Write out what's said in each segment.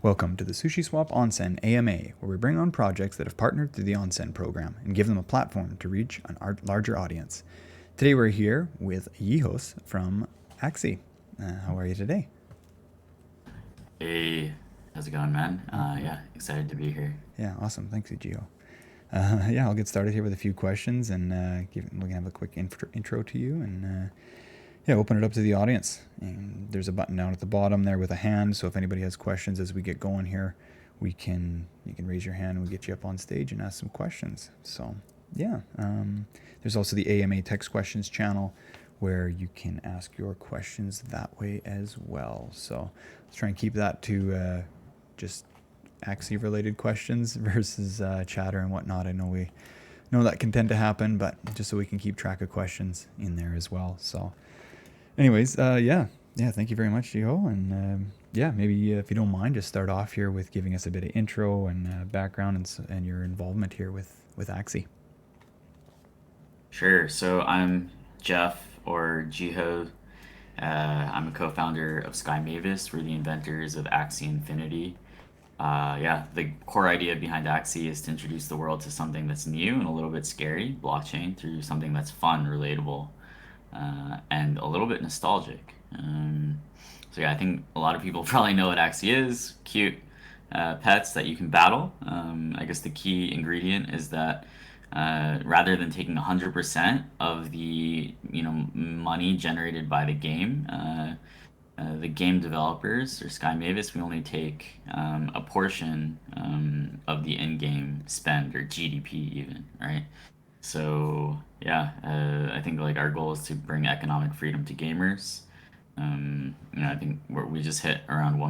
Welcome to the Sushi Swap Onsen AMA, where we bring on projects that have partnered through the Onsen program and give them a platform to reach a larger audience. Today we're here with Yihos from Axie. How are you today? Hey, how's it going, man? Yeah, excited to be here. Yeah, awesome. Thanks, Gio. Yeah, I'll get started here with a few questions and we can have a quick intro to you and yeah, open it up to the audience. And there's a button down at the bottom there with a hand. So if anybody has questions as we get going here, you can raise your hand and we'll get you up on stage and ask some questions. So yeah, there's also the AMA text questions channel where you can ask your questions that way as well. So let's try and keep that to just Axie related questions versus chatter and whatnot. I know we know that can tend to happen, but just so we can keep track of questions in there as well. So anyways, yeah, thank you very much, Jiho. And yeah, maybe if you don't mind, just start off here with giving us a bit of intro and background and your involvement here with Axie. Sure. So I'm Jeff or Jiho. I'm a co-founder of Sky Mavis. We're the inventors of Axie Infinity. Yeah, the core idea behind Axie is to introduce the world to something that's new and a little bit scary, blockchain, through something that's fun, relatable, and a little bit nostalgic. So yeah, I think a lot of people probably know what Axie is. Cute pets that you can battle. I guess the key ingredient is that rather than taking 100% of the money generated by the game developers or Sky Mavis, we only take a portion of the in-game spend or GDP even, right? So yeah, I think like our goal is to bring economic freedom to gamers. I think we just hit around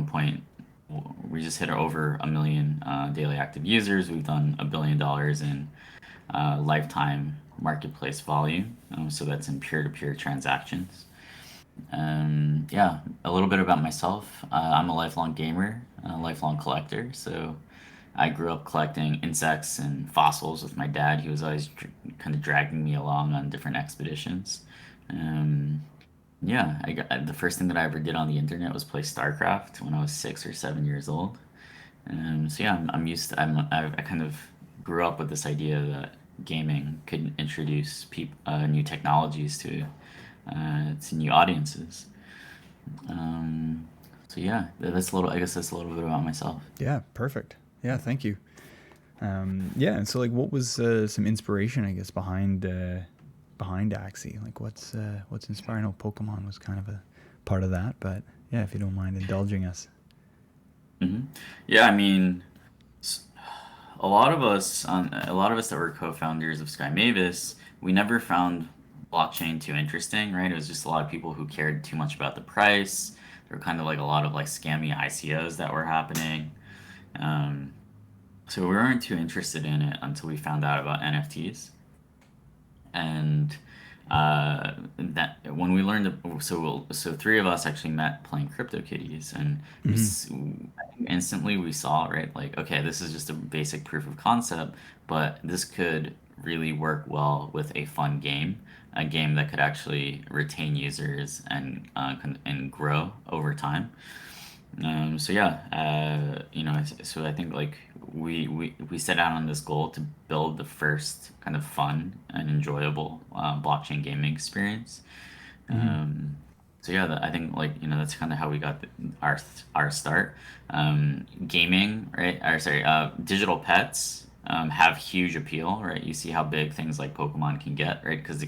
we just hit over a million daily active users. We've done $1 billion in lifetime marketplace volume. So that's in peer-to-peer transactions. Yeah, a little bit about myself. I'm a lifelong gamer, a lifelong collector. So I grew up collecting insects and fossils with my dad. He was always kind of dragging me along on different expeditions. Um, yeah, the first thing that I ever did on the internet was play StarCraft when I was 6 or 7 years old. So yeah, I'm used to, I kind of grew up with this idea that gaming could introduce new technologies to new audiences. Um, so yeah, that's a little. I guess that's a little bit about myself. Yeah, perfect. Yeah, thank you. Yeah, and so like, what was some inspiration, I guess, behind Axie? Like, what's inspiring? I know Pokemon was kind of a part of that, but yeah, if you don't mind indulging us. hmm Yeah, I mean, s- a lot of us that were co-founders of Sky Mavis, we never found blockchain too interesting, right? It was just a lot of people who cared too much about the price. There were kind of like a lot of like scammy ICOs that were happening. Um, so we weren't too interested in it until we found out about NFTs. And that when we learned, so three of us actually met playing CryptoKitties, and Hmm. instantly we saw, right, like, okay, this is just a basic proof of concept, but this could really work well with a fun game, a game that could actually retain users and grow over time. So yeah, so I think like we set out on this goal to build the first kind of fun and enjoyable blockchain gaming experience. Hmm. Um, so yeah, I think like that's kind of how we got our start. Gaming, right? Or sorry, digital pets have huge appeal, right? You see how big things like Pokemon can get, right? Because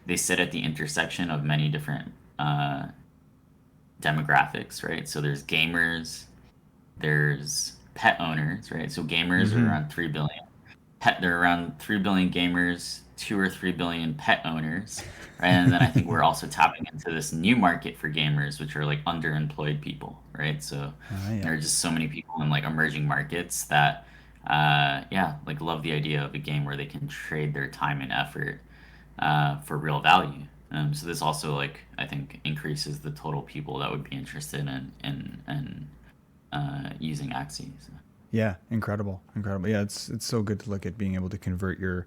they sit at the intersection of many different demographics, right? So there's gamers, there's pet owners, right? So gamers are Hmm. around 3 billion. There are around 3 billion gamers, 2 or 3 billion pet owners, right? And then I think we're also tapping into this new market for gamers, which are like underemployed people, right? So Yeah. there are just so many people in like emerging markets that, yeah, like love the idea of a game where they can trade their time and effort for real value. So this also like I think increases the total people that would be interested in using Axie. So. Yeah, incredible, incredible. Yeah, it's so good to look at being able to convert your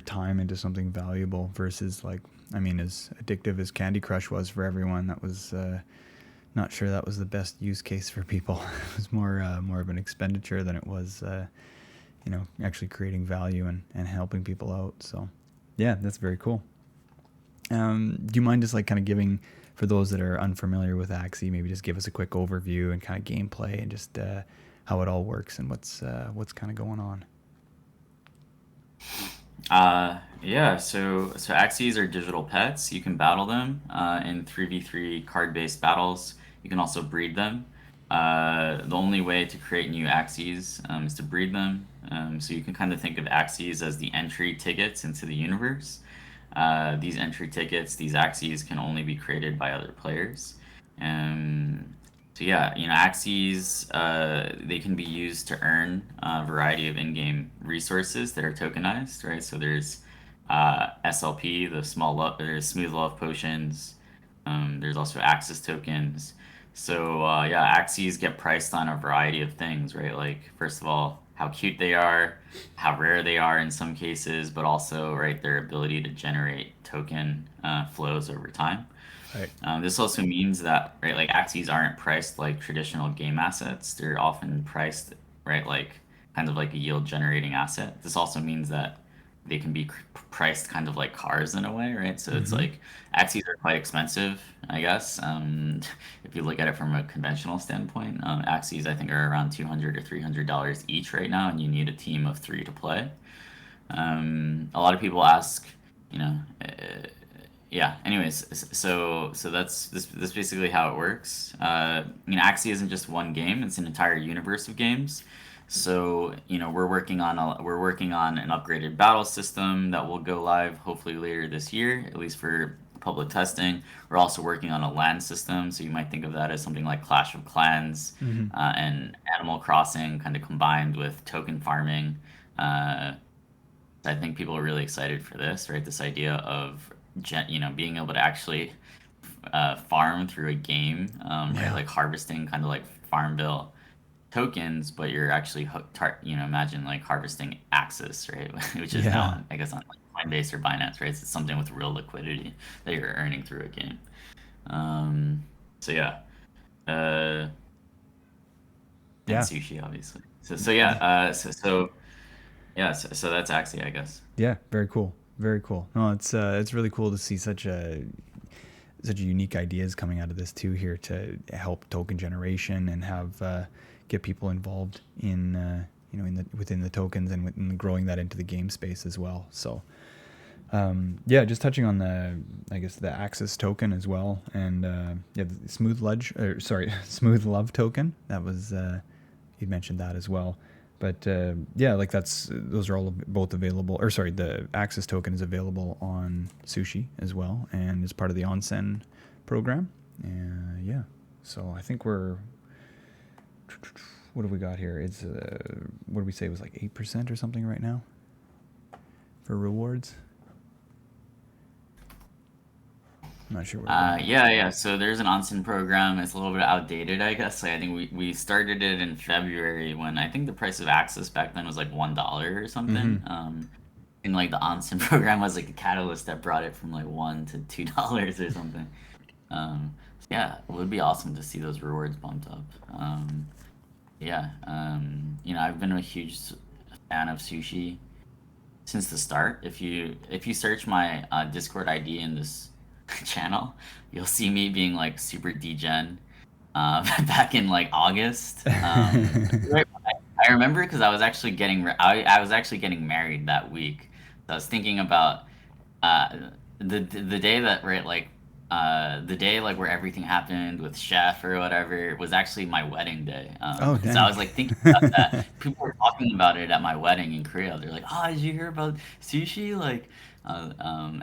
time into something valuable versus like, I mean, as addictive as Candy Crush was for everyone, that was not sure that was the best use case for people. It was more of an expenditure than it was, actually creating value and helping people out. So, yeah, that's very cool. Do you mind just like kind of giving, for those that are unfamiliar with Axie, maybe just give us a quick overview and kind of gameplay and just how it all works and what's kind of going on? Yeah, so Axies are digital pets. You can battle them in 3v3 card-based battles. You can also breed them. The only way to create new Axies is to breed them. So you can kind of think of Axies as the entry tickets into the universe. These entry tickets, these Axies can only be created by other players. Um, so yeah, Axies, they can be used to earn a variety of in-game resources that are tokenized, right? So there's SLP, there's smooth love potions. There's also Axis tokens. So yeah, Axies get priced on a variety of things, right? Like first of all, how cute they are, how rare they are in some cases, but also right their ability to generate token flows over time. Right. This also means that right, like Axies aren't priced like traditional game assets. They're often priced right, like kind of like a yield generating asset. This also means that they can be priced kind of like cars in a way, right? So it's Mm-hmm. like Axies are quite expensive, I guess. If you look at it from a conventional standpoint, Axies I think are around $200 to $300 each right now, and you need a team of three to play. A lot of people ask, you know, yeah. Anyways, so that's basically how it works. Axie isn't just one game; it's an entire universe of games. So we're working on an upgraded battle system that will go live hopefully later this year, at least for public testing. We're also working on a land system, so you might think of that as something like Clash of Clans Mm-hmm. and Animal Crossing, kind of combined with token farming. Uh, I think people are really excited for this, right? This idea of being able to actually farm through a game, right? Yeah. Like harvesting kind of like Farmville tokens, but you're actually imagine like harvesting Axis, right? Which is Yeah. now I guess on like Coinbase or Binance, right? It's something with real liquidity that you're earning through a game. Um, so yeah, uh, and Yeah. Sushi obviously. So yeah, Yeah. yeah, so that's Axie, I guess. Yeah. Very cool. Very cool. No, it's really cool to see such unique ideas coming out of this too here to help token generation and have get people involved in within the tokens and within growing that into the game space as well. So yeah, just touching on the Axis token as well, and yeah, the smooth love token. That was you mentioned that as well. But yeah, like those are all both available. Or sorry, the Axis token is available on Sushi as well, and is part of the Onsen program. Yeah, so I think we're what do we got here? It's what do we say? It was like 8% or something right now for rewards. I'm not sure where we're at. Yeah. So there's an Onsen program. It's a little bit outdated, I guess. Like, I think we started it in February when I think the price of Access back then was like $1 or Mm-hmm. something. And like the Onsen program was like a catalyst that brought it from like $1 to $2 or something. Yeah, it would be awesome to see those rewards bumped up. Yeah, I've been a huge fan of Sushi since the start. If you search my Discord ID in this channel, you'll see me being like super degen back in like August. Right, I remember because I was actually getting married that week. So I was thinking about the day that right like the day like where everything happened with Chef or whatever was actually my wedding day. Oh, So I dang. was like thinking about that. People were talking about it at my wedding in Korea. They're like, "Oh, did you hear about sushi?" Like,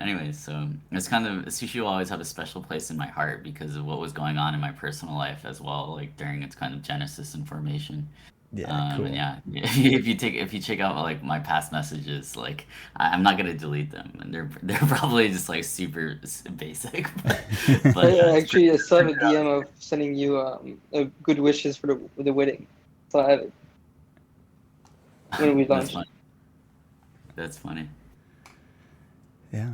anyways, so it's kind of sushi will always have a special place in my heart because of what was going on in my personal life as well, like during its kind of genesis and formation. Yeah, And cool. yeah, if you check out like my past messages, like I'm not gonna delete them, and they're probably just like super basic, but yeah, it's pretty. Actually, I still have a DM of sending you good wishes for the wedding. So I have it when we That's launch. funny. That's funny. Yeah.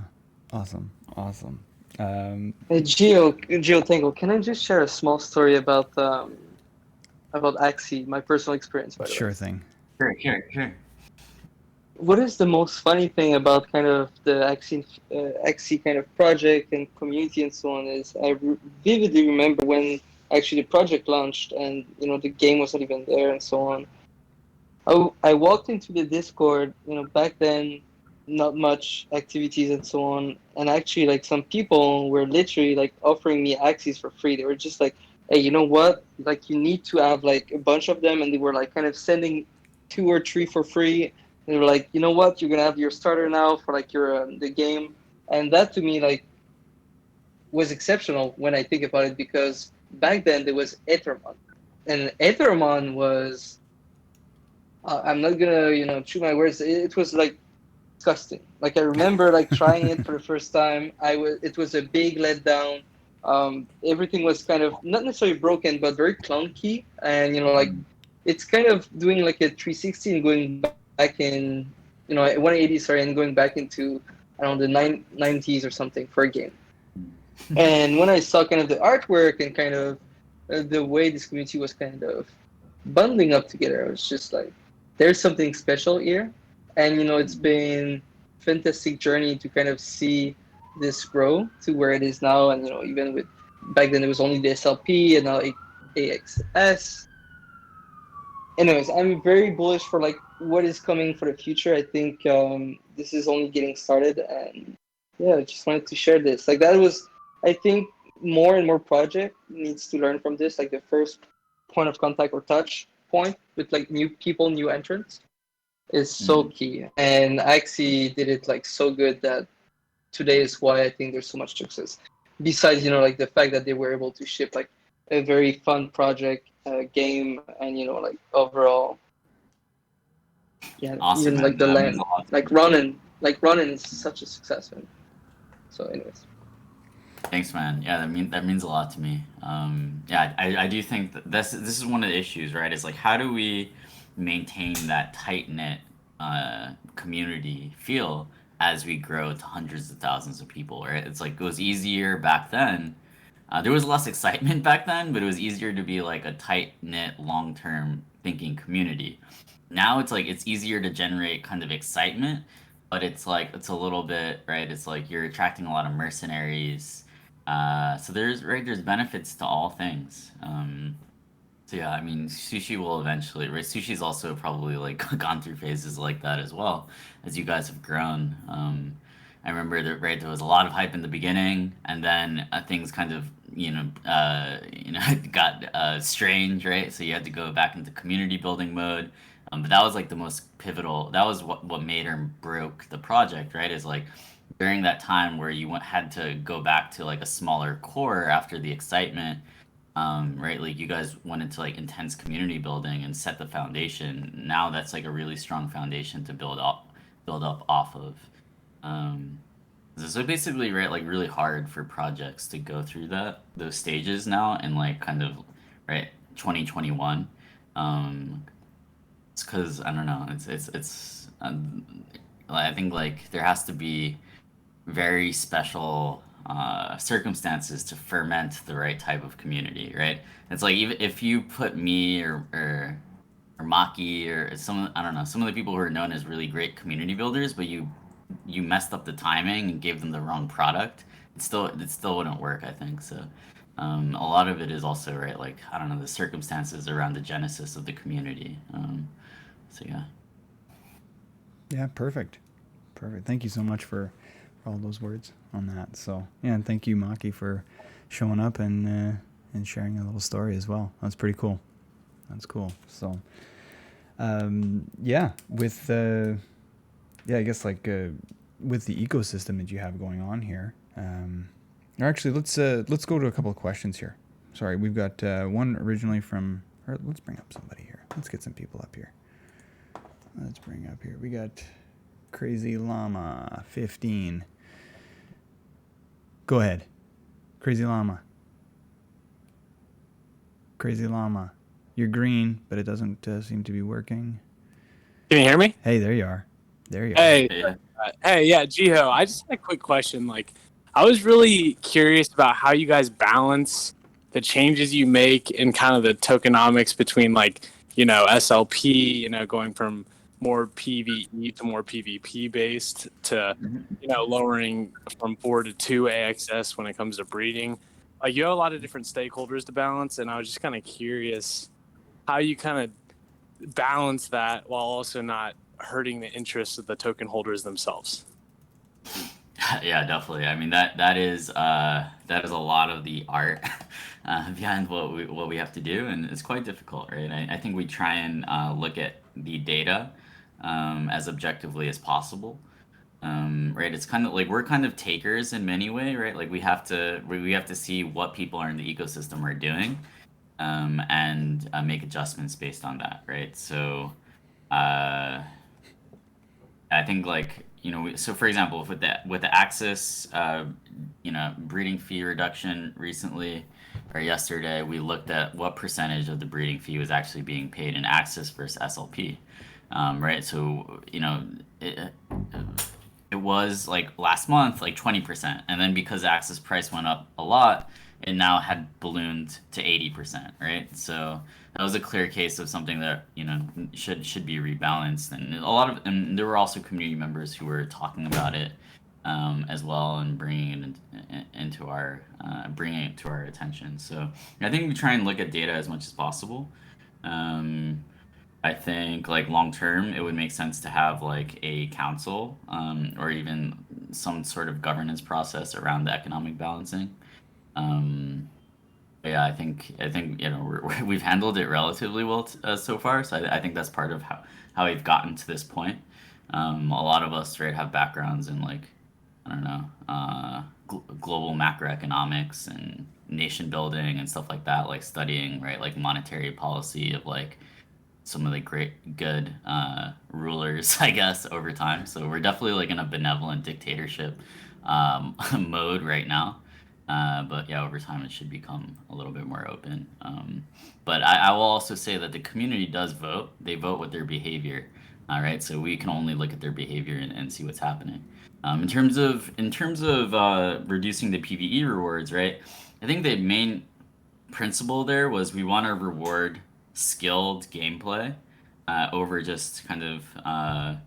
Awesome. Awesome. Tango, can I just share a small story about Axie, my personal experience, by the way? Sure thing. Sure. What is the most funny thing about kind of the Axie kind of project and community and so on is vividly remember when actually the project launched and the game was not even there and so on. I walked into the Discord, back then, not much activities and so on, and actually, like some people were literally like offering me Axies for free. They were just like, "Hey, you know what? Like, you need to have like a bunch of them," and they were like kind of sending 2 or 3 for free. They were like, "You know what? You're gonna have your starter now for like your the game," and that to me like was exceptional when I think about it because back then there was Ethermon, and Ethermon was I'm not gonna, chew my words. It was like disgusting. Like I remember like trying it for the first time. It was a big letdown. Everything was kind of not necessarily broken, but very clunky. And like it's kind of doing like a 360 and going back in, 180, sorry, and going back into I don't know the 90s or something for a game. And when I saw kind of the artwork and kind of the way this community was kind of bundling up together, I was just like, there's something special here. And, it's been fantastic journey to kind of see this grow to where it is now. And, even with back then it was only the SLP and now AXS. Anyways, I'm very bullish for like what is coming for the future. I think this is only getting started, and yeah, I just wanted to share this. Like that was, I think, more and more project needs to learn from this. Like the first point of contact or touch point with like new people, new entrants is so key. And Axie did it like so good that today is why I think there's so much success. Besides, like the fact that they were able to ship like a very fun project game and like overall, yeah, Awesome, even man. like the That means land, a lot to me. like Ronin is such a success, man. So, anyways, Thanks, man. Yeah, that means a lot to me. Yeah, I do think that this is one of the issues, right? Is like how do we maintain that tight knit community feel as we grow to hundreds of thousands of people, right? It's like it was easier back then. There was less excitement back then, but it was easier to be like a tight knit, long term thinking community. Now it's like it's easier to generate kind of excitement, but it's like it's a little bit right. It's like you're attracting a lot of mercenaries. So there's benefits to all things. So yeah, I mean, sushi will eventually, right? Sushi's also probably like gone through phases like that as well as you guys have grown. I remember that, right, there was a lot of hype in the beginning, and then things kind of, got strange, right? So you had to go back into community building mode. But that was like the most pivotal. That was what made or broke the project, right? Is like during that time where had to go back to like a smaller core after the excitement, right? Like you guys went into like intense community building and set the foundation. Now that's like a really strong foundation to build up off of. Um, so basically, right, like really hard for projects to go through those stages now and like kind of right 2021. It's because I don't know. I think like there has to be very special circumstances to ferment the right type of community, right? It's like even if you put me or Maki or some I don't know some of the people who are known as really great community builders, but you messed up the timing and gave them the wrong product, it still wouldn't work. I think so. A lot of it is also right, like I don't know the circumstances around the genesis of the community. So yeah. Yeah, perfect. Perfect. Thank you so much for all those words on that. So yeah, and thank you, Maki, for showing up and sharing a little story as well. That's pretty cool. That's cool. So yeah, with yeah, I guess like with the ecosystem that you have going on here. Or actually, let's go to a couple of questions here. Sorry, we've got one originally from. Or let's bring up somebody here. Let's get some people up here. Let's bring up here. We got Crazy Llama 15. Go ahead, Crazy Llama. Crazy Llama. You're green, but it doesn't seem to be working. Can you hear me? Hey, there you are. There you are. Hey, Yeah. hey, yeah, Jiho. I just had a quick question. Like, I was really curious about how you guys balance the changes you make in kind of the tokenomics between like, SLP, going from more PvE to more PvP based to, lowering from 4 to 2 AXS when it comes to breeding. Like you have a lot of different stakeholders to balance, and I was just kind of curious how you kind of balance that while also not hurting the interests of the token holders themselves. Yeah, definitely. I mean that is a lot of the art behind what we have to do, and it's quite difficult, right? I think we try and look at the data as objectively as possible. Right, it's kind of like we're kind of takers in many way, right? Like we have to see what people are in the ecosystem are doing, and make adjustments based on that, right? So uh, I think like so for example with the Axis breeding fee reduction recently or yesterday, we looked at what percentage of the breeding fee was actually being paid in Axis versus SLP, right? So it was like last month like 20%, and then because Axis price went up a lot, it now had ballooned to 80%, right? So that was a clear case of something that should be rebalanced, and there were also community members who were talking about it as well, and bringing it to our attention. So I think we try and look at data as much as possible. um, I think like long term, it would make sense to have like a council, or even some sort of governance process around the economic balancing. Um, but yeah, I think we've handled it relatively well so far. So I think that's part of how we've gotten to this point. A lot of us, right, have backgrounds in like I don't know, global macroeconomics and nation building and stuff like that, like studying, right, like monetary policy of like some of the great good rulers, I guess, over time. So we're definitely like in a benevolent dictatorship mode right now. But yeah, over time it should become a little bit more open. But I will also say that the community does vote. They vote with their behavior. All right, so we can only look at their behavior and see what's happening. In terms of reducing the PVE rewards, right? I think the main principle there was we want to reward skilled gameplay over just kind of a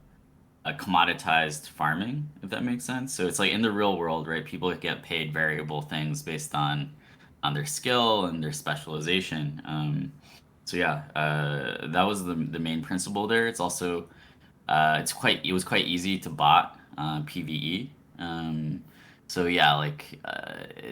commoditized farming, if that makes sense. So it's like in the real world, right? People get paid variable things based on their skill and their specialization. So yeah, that was the main principle there. It's also it was quite easy to bot PVE. So yeah, like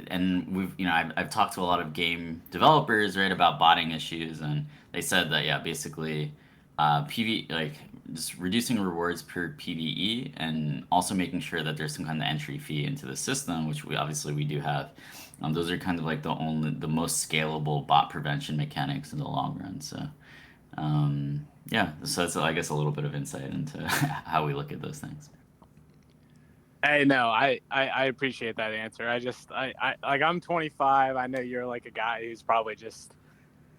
and I've talked to a lot of game developers, right, about botting issues, and they said that yeah, basically PV like just reducing rewards per PVE, and also making sure that there's some kind of entry fee into the system, which we do have. Those are kind of like the most scalable bot prevention mechanics in the long run. So yeah, so that's I guess a little bit of insight into how we look at those things. Hey, no, I appreciate that answer. I like I'm 25. I know you're like a guy who's probably just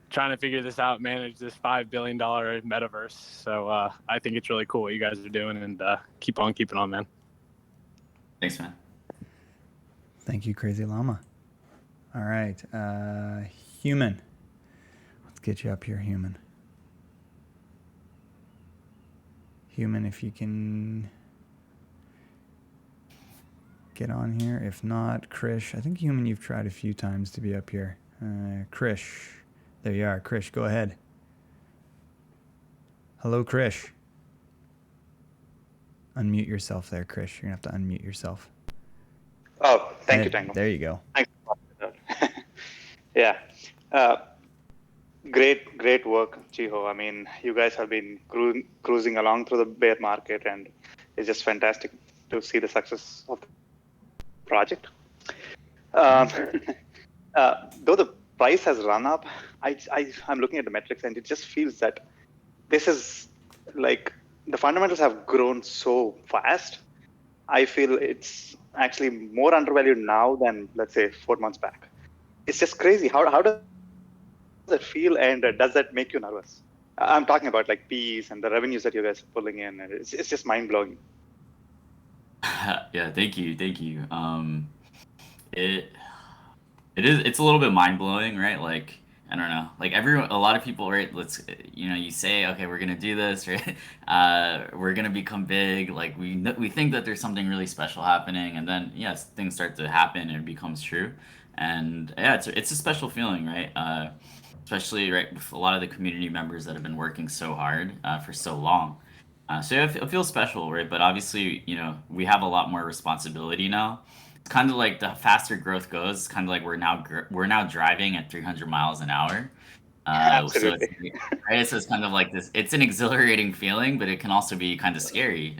trying to figure this out, manage this $5 billion metaverse. So I think it's really cool what you guys are doing, and keep on keeping on, man. Thanks, man. Thank you, Crazy Llama. All right, Human. Let's get you up here, Human. Human, if you can get on here. If not, Krish. I think Human, you've tried a few times to be up here. Krish. There you are. Krish, go ahead. Hello, Krish. Unmute yourself there, Krish. You're going to have to unmute yourself. Oh, thank you, Tango. There you go. Thanks. Yeah. Great work, Jiho. I mean, you guys have been cruising along through the bear market, and it's just fantastic to see the success of the project. Though the price has run up, I'm looking at the metrics, and it just feels that this is like the fundamentals have grown so fast. I feel it's actually more undervalued now than, let's say, 4 months back. It's just crazy. How does it feel, and does that make you nervous? I'm talking about like P's and the revenues that you guys are pulling in, and it's just mind blowing. Yeah, thank you. It it's a little bit mind blowing, right? Like I don't know, like a lot of people, right? You say, okay, we're gonna do this, right? We're gonna become big. Like we think that there's something really special happening, and then yes, things start to happen and it becomes true, and yeah, it's a special feeling, right? Especially right with a lot of the community members that have been working so hard for so long. So yeah, it feels special, right? But obviously, we have a lot more responsibility now. It's kind of like the faster growth goes, it's kind of like we're now driving at 300 miles an hour. So it's Absolutely. right. So it's kind of like this. It's an exhilarating feeling, but it can also be kind of scary,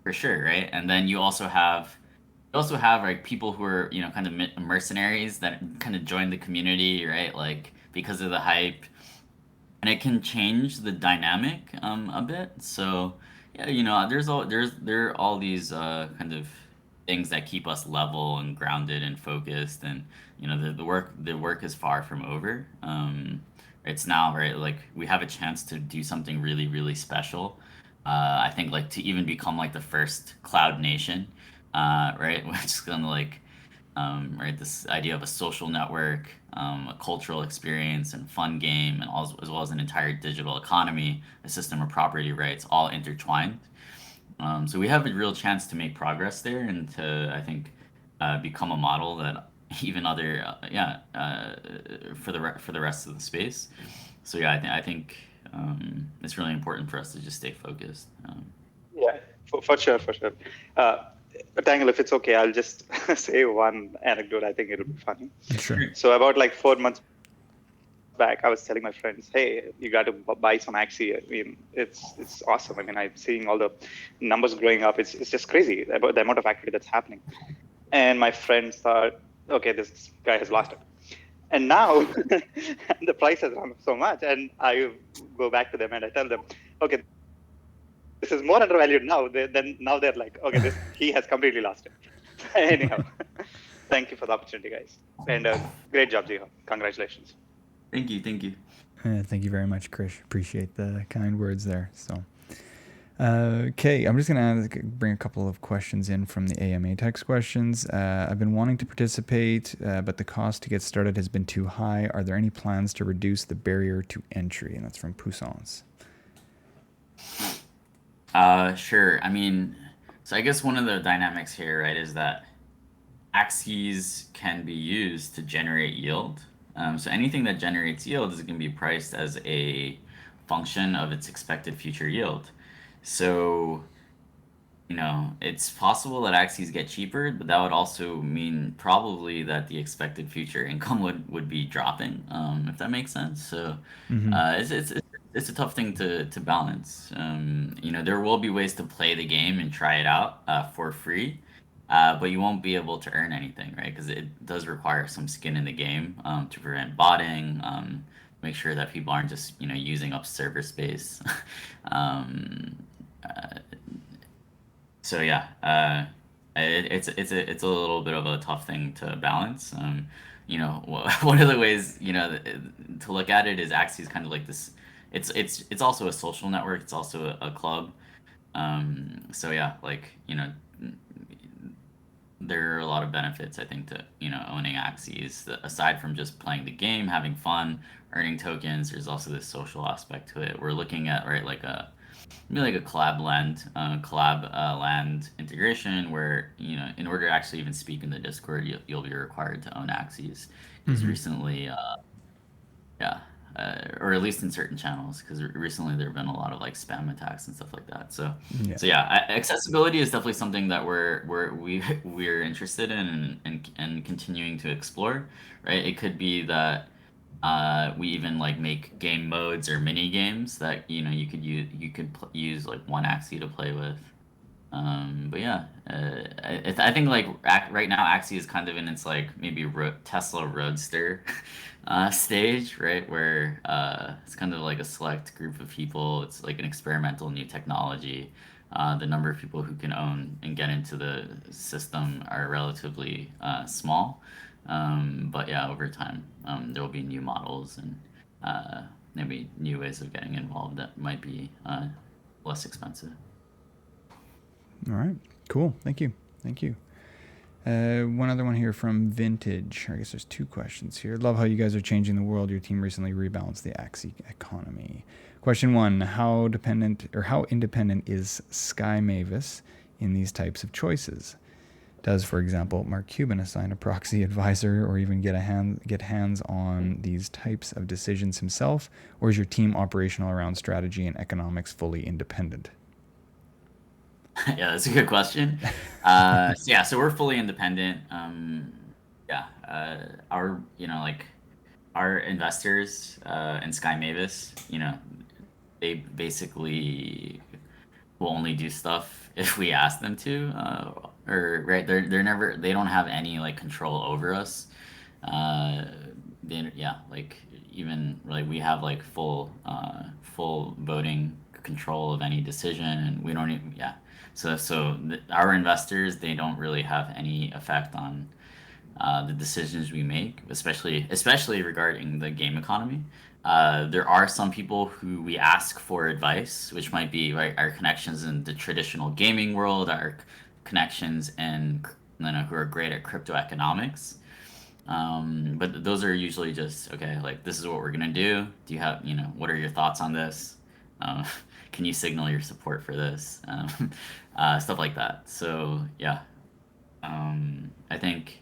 for sure, right? And then you also have like people who are kind of mercenaries that kind of join the community, right? Like because of the hype, and it can change the dynamic a bit. So yeah, there are all these kind of things that keep us level and grounded and focused, and the work is far from over. It's now right, like we have a chance to do something really really special. I think like to even become like the first cloud nation, right? Which is gonna like right? This idea of a social network, a cultural experience, and fun game, and as well as an entire digital economy, a system of property rights, all intertwined. So we have a real chance to make progress there, and to I think become a model that even other yeah for the rest of the space. So yeah, I think it's really important for us to just stay focused. Yeah, for sure, for sure. Uh, Tangle, if it's okay, I'll just say one anecdote. I think it'll be funny. Sure. So about like 4 months back, I was telling my friends, "Hey, you got to buy some Axie. I mean, it's awesome. I mean, I'm seeing all the numbers growing up. It's just crazy about the amount of activity that's happening." And my friends thought, "Okay, this guy has lost it." And now the price has gone up so much, and I go back to them and I tell them, "Okay, this is more undervalued now." Then now they're like, "Okay, this he has completely lost it." Anyhow, thank you for the opportunity, guys, and great job, Jiho. Congratulations. Thank you, thank you. Thank you very much, Krish. Appreciate the kind words there. So, okay, I'm just gonna bring a couple of questions in from the AMA text questions. I've been wanting to participate, but the cost to get started has been too high. Are there any plans to reduce the barrier to entry? And that's from Poussons. Sure. I mean, so I guess one of the dynamics here, right, is that axes can be used to generate yield. So anything that generates yield is going to be priced as a function of its expected future yield. So, it's possible that axes get cheaper, but that would also mean probably that the expected future income would be dropping, if that makes sense. So, it's a tough thing to balance. There will be ways to play the game and try it out for free, but you won't be able to earn anything, right? Because it does require some skin in the game to prevent botting, make sure that people aren't just using up server space. um, uh, so yeah, it's a little bit of a tough thing to balance. One of the ways to look at it is Axie is kind of like this. It's also a social network. It's also a club. So yeah, like there are a lot of benefits I think to owning Axies. Aside from just playing the game, having fun, earning tokens, there's also this social aspect to it. We're looking at right like maybe like a collab land integration where in order to actually even speak in the Discord, you'll be required to own Axies because recently, yeah, or at least in certain channels, because recently there have been a lot of like spam attacks and stuff like that. So Yeah. so yeah, accessibility is definitely something that we're interested in and continuing to explore. Right, it could be that we even like make game modes or mini games that you could use like one Axie to play with. But yeah, I think like right now Axie is kind of in its like maybe Tesla Roadster stage, right? Where it's kind of like a select group of people. It's like an experimental new technology. The number of people who can own and get into the system are relatively small. But yeah, over time, there will be new models and maybe new ways of getting involved that might be less expensive. All right. Cool. Thank you. Thank you. One other one here from Vintage. I guess there's two questions here. Love how you guys are changing the world. Your team recently rebalanced the Axie economy. Question one: how independent is Sky Mavis in these types of choices? Does, for example, Mark Cuban assign a proxy advisor or even get hands on these types of decisions himself, or is your team operational around strategy and economics fully independent? Yeah, that's a good question. So we're fully independent. Our our investors in Sky Mavis, they basically will only do stuff if we ask them to, or right. They don't have any like control over us. Uh, even like we have like full voting control of any decision, and we don't even our investors, they don't really have any effect on the decisions we make, especially regarding the game economy. There are some people who we ask for advice, which might be right, our connections in the traditional gaming world, our connections in who are great at crypto economics. But those are usually just okay. Like, this is what we're gonna do. Do you have, what are your thoughts on this? Um, can you signal your support for this? Stuff like that. So yeah, I think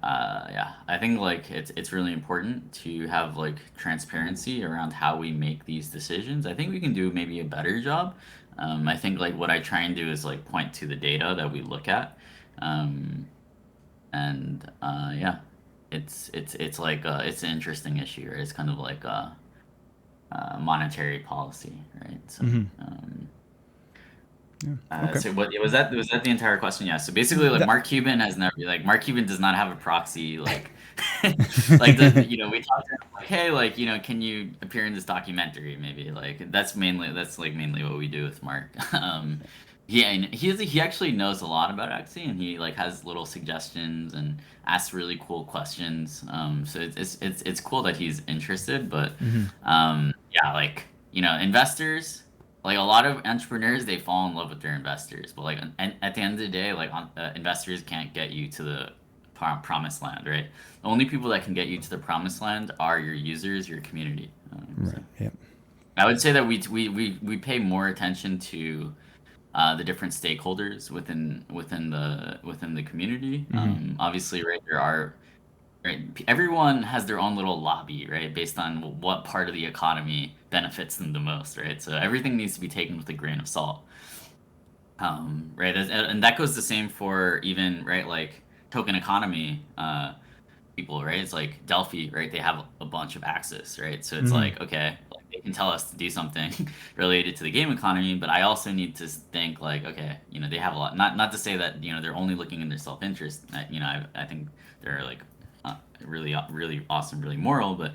I think like it's really important to have like transparency around how we make these decisions. I think we can do maybe a better job. I think like what I try and do is like point to the data that we look at, um, and it's like it's an interesting issue, right? It's kind of like monetary policy, right? So. Okay. So what was that? Was that the entire question? Yeah. So basically, like Mark Cuban does not have a proxy. Like, we talked to him like, hey, like, can you appear in this documentary? Maybe like that's mainly what we do with Mark. Yeah, and he actually knows a lot about Axie, and he like has little suggestions and asks really cool questions. So it's cool that he's interested, but yeah, like, investors. Like, a lot of entrepreneurs, they fall in love with their investors, but like, and at the end of the day, like, investors can't get you to the promised land, right? The only people that can get you to the promised land are your users, your community. Right. Yep. I would say that we pay more attention to the different stakeholders within the community. Obviously, right, right, everyone has their own little lobby, right, based on what part of the economy benefits them the most, right? So everything needs to be taken with a grain of salt. Right, and that goes the same for even, right, like token economy people, right? It's like Delphi, right? They have a bunch of access, right? So it's like, okay, like they can tell us to do something related to the game economy, but I also need to think like, okay, they have a lot. Not to say that they're only looking in their self interest. I think they're like really awesome, really moral, but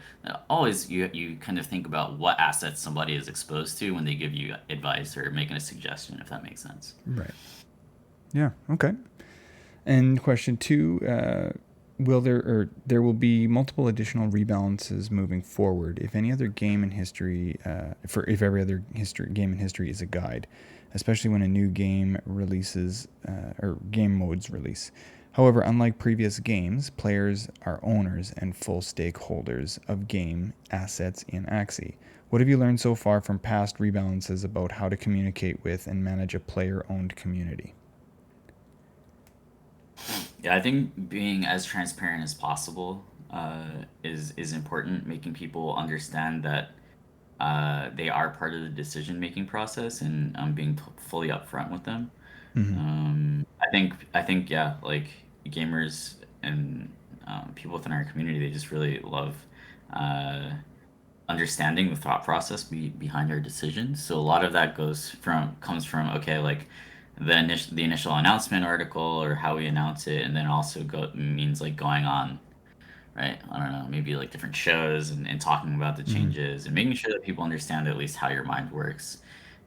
always you kind of think about what assets somebody is exposed to when they give you advice or making a suggestion, if that makes sense. Right. Yeah. Okay. And question two: there will be multiple additional rebalances moving forward if any other game in history, if every other game in history is a guide, especially when a new game releases or game modes release. However, unlike previous games, players are owners and full stakeholders of game assets in Axie. What have you learned so far from past rebalances about how to communicate with and manage a player-owned community? Yeah, I think being as transparent as possible is important. Making people understand that they are part of the decision-making process, and being fully upfront with them. I think yeah, like gamers and people within our community, they just really love uh, understanding the thought process behind our decisions. So a lot of that comes from okay, like the initial announcement article or how we announce it, and then also means like going on, right? I don't know, maybe like different shows and talking about the changes and making sure that people understand at least how your mind works,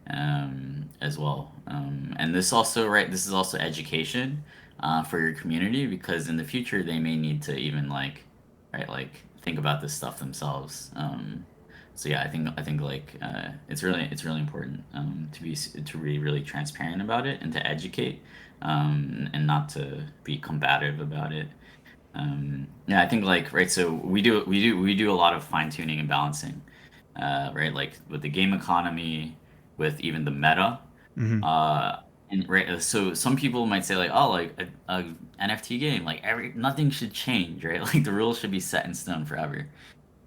as well. And this is also education for your community, because in the future they may need to even like, right, like think about this stuff themselves. So yeah, I think like it's really important to be really transparent about it and to educate and not to be combative about it. Yeah, I think like right. So we do a lot of fine tuning and balancing, right? Like with the game economy, with even the meta. Mm-hmm. Uh, and right, so some people might say like, oh, like a NFT game, like nothing should change, right? Like the rules should be set in stone forever.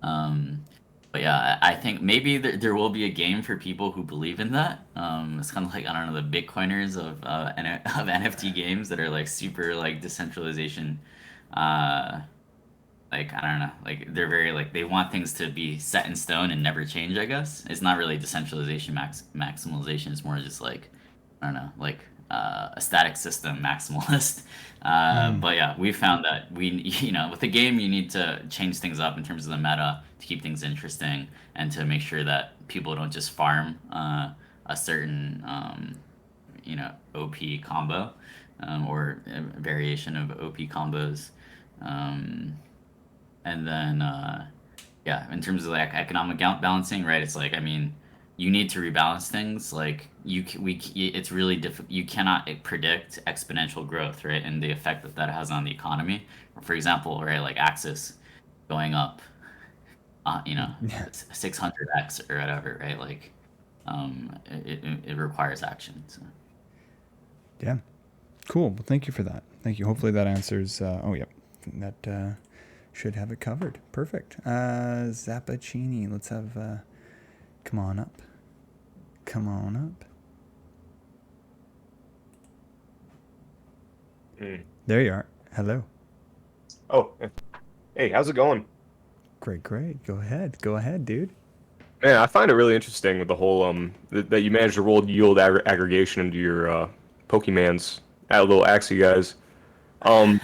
Um, but yeah, I think maybe there will be a game for people who believe in that. It's kind of like I don't know the Bitcoiners of NFT games that are like super like decentralization. Uh, like I don't know, like they're very like they want things to be set in stone and never change. I guess it's not really decentralization maximalization. It's more just like I don't know, like a static system maximalist. Mm-hmm. But yeah, we found that we you know with the game you need to change things up in terms of the meta to keep things interesting and to make sure that people don't just farm a certain OP combo or a variation of OP combos. Um, and then, yeah, in terms of like economic balancing, right? It's like, I mean, you need to rebalance things. Like it's really difficult. You cannot predict exponential growth, right? And the effect that that has on the economy. For example, right, like Axis going up, you know, Yeah. 600x or whatever, right? Like, it requires action. So. Yeah. Cool. Well, thank you for that. Thank you. Hopefully that answers. Oh, yep. That should have it covered. Perfect. Zappuccini. Let's have. Come on up. Come on up. There you are. Hello. Oh, hey, how's it going? Great, great. Go ahead. Go ahead, dude. Man, I find it really interesting with the whole that you managed to roll yield aggregation into your Pokemans, little Axie guys. Um,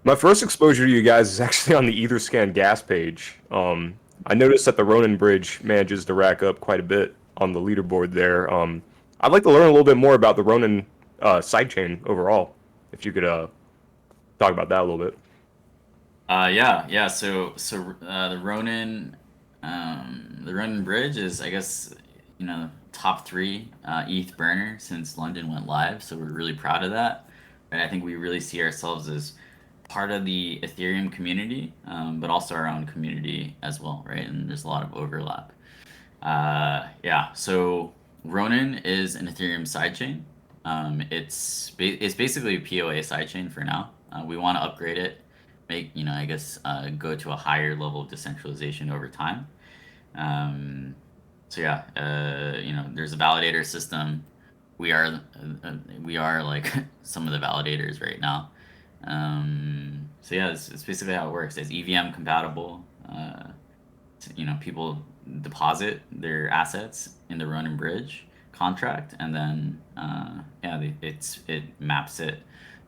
my first exposure to you guys is actually on the Etherscan gas page. I noticed that the Ronin bridge manages to rack up quite a bit on the leaderboard there. I'd like to learn a little bit more about the Ronin sidechain overall, if you could talk about that a little bit. Yeah. The Ronin Bridge is, I guess, top three ETH burner since London went live. So we're really proud of that, and I think we really see ourselves as part of the Ethereum community, but also our own community as well, right? And there's a lot of overlap. Yeah. So Ronin is an Ethereum sidechain. It's basically a POA sidechain for now. We want to upgrade it, I guess, go to a higher level of decentralization over time. Um, so yeah, there's a validator system. We are we are like some of the validators right now. So yeah, it's basically how it works. It's EVM compatible. People deposit their assets in the Ronin Bridge contract, and then it maps it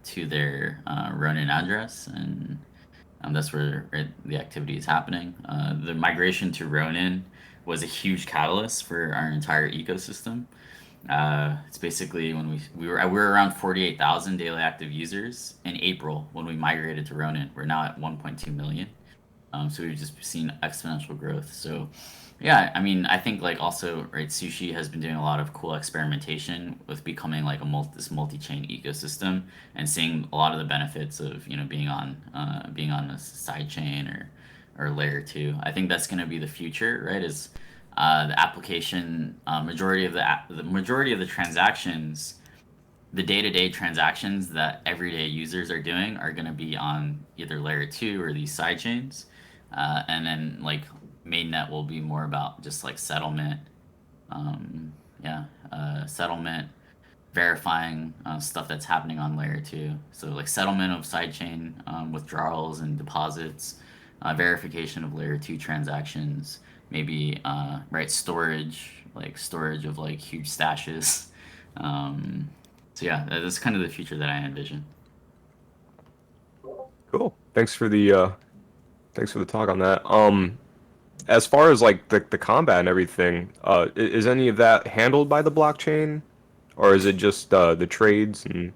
to their Ronin address, and that's where the activity is happening. The migration to Ronin was a huge catalyst for our entire ecosystem. It's basically when we were around 48,000 daily active users in April when we migrated to Ronin. We're now at 1.2 million. So we've just seen exponential growth. So, yeah, I mean, I think like also, right, Sushi has been doing a lot of cool experimentation with becoming like this multi-chain ecosystem and seeing a lot of the benefits of being on a side chain or layer two. I think that's going to be the future, right? Is the application majority of the transactions, the day-to-day transactions that everyday users are doing are going to be on either layer two or these side chains. And then like mainnet will be more about just like settlement, settlement, verifying stuff that's happening on layer two. So like settlement of sidechain withdrawals and deposits, verification of layer two transactions, maybe storage of like huge stashes. So yeah, that's kind of the future that I envision. Cool. Thanks for the talk on that. As far as like the combat and everything, is any of that handled by the blockchain, or is it just the trades and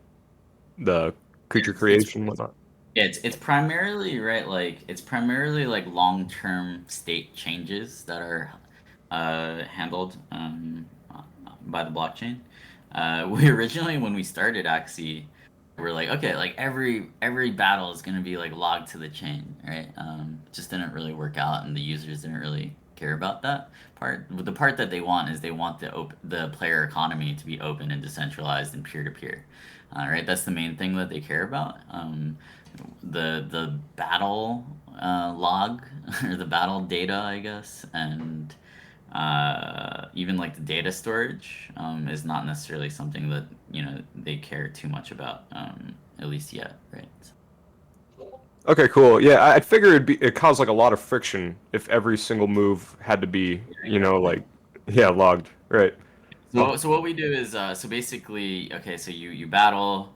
the creature creation and whatnot? It's primarily right, like it's primarily like long-term state changes that are handled by the blockchain. We originally, when we started Axie, we're like, okay, like every battle is gonna be like logged to the chain, right? Just didn't really work out, and the users didn't really care about that part. But the part that they want is they want the player economy to be open and decentralized and peer to peer, right? That's the main thing that they care about. The battle log or the battle data, I guess, and even like the data storage is not necessarily something that they care too much about, at least yet, right? Okay, cool. Yeah, I figured it caused like a lot of friction if every single move had to be, like, yeah, logged, right? So what we do is so basically, okay, so you battle.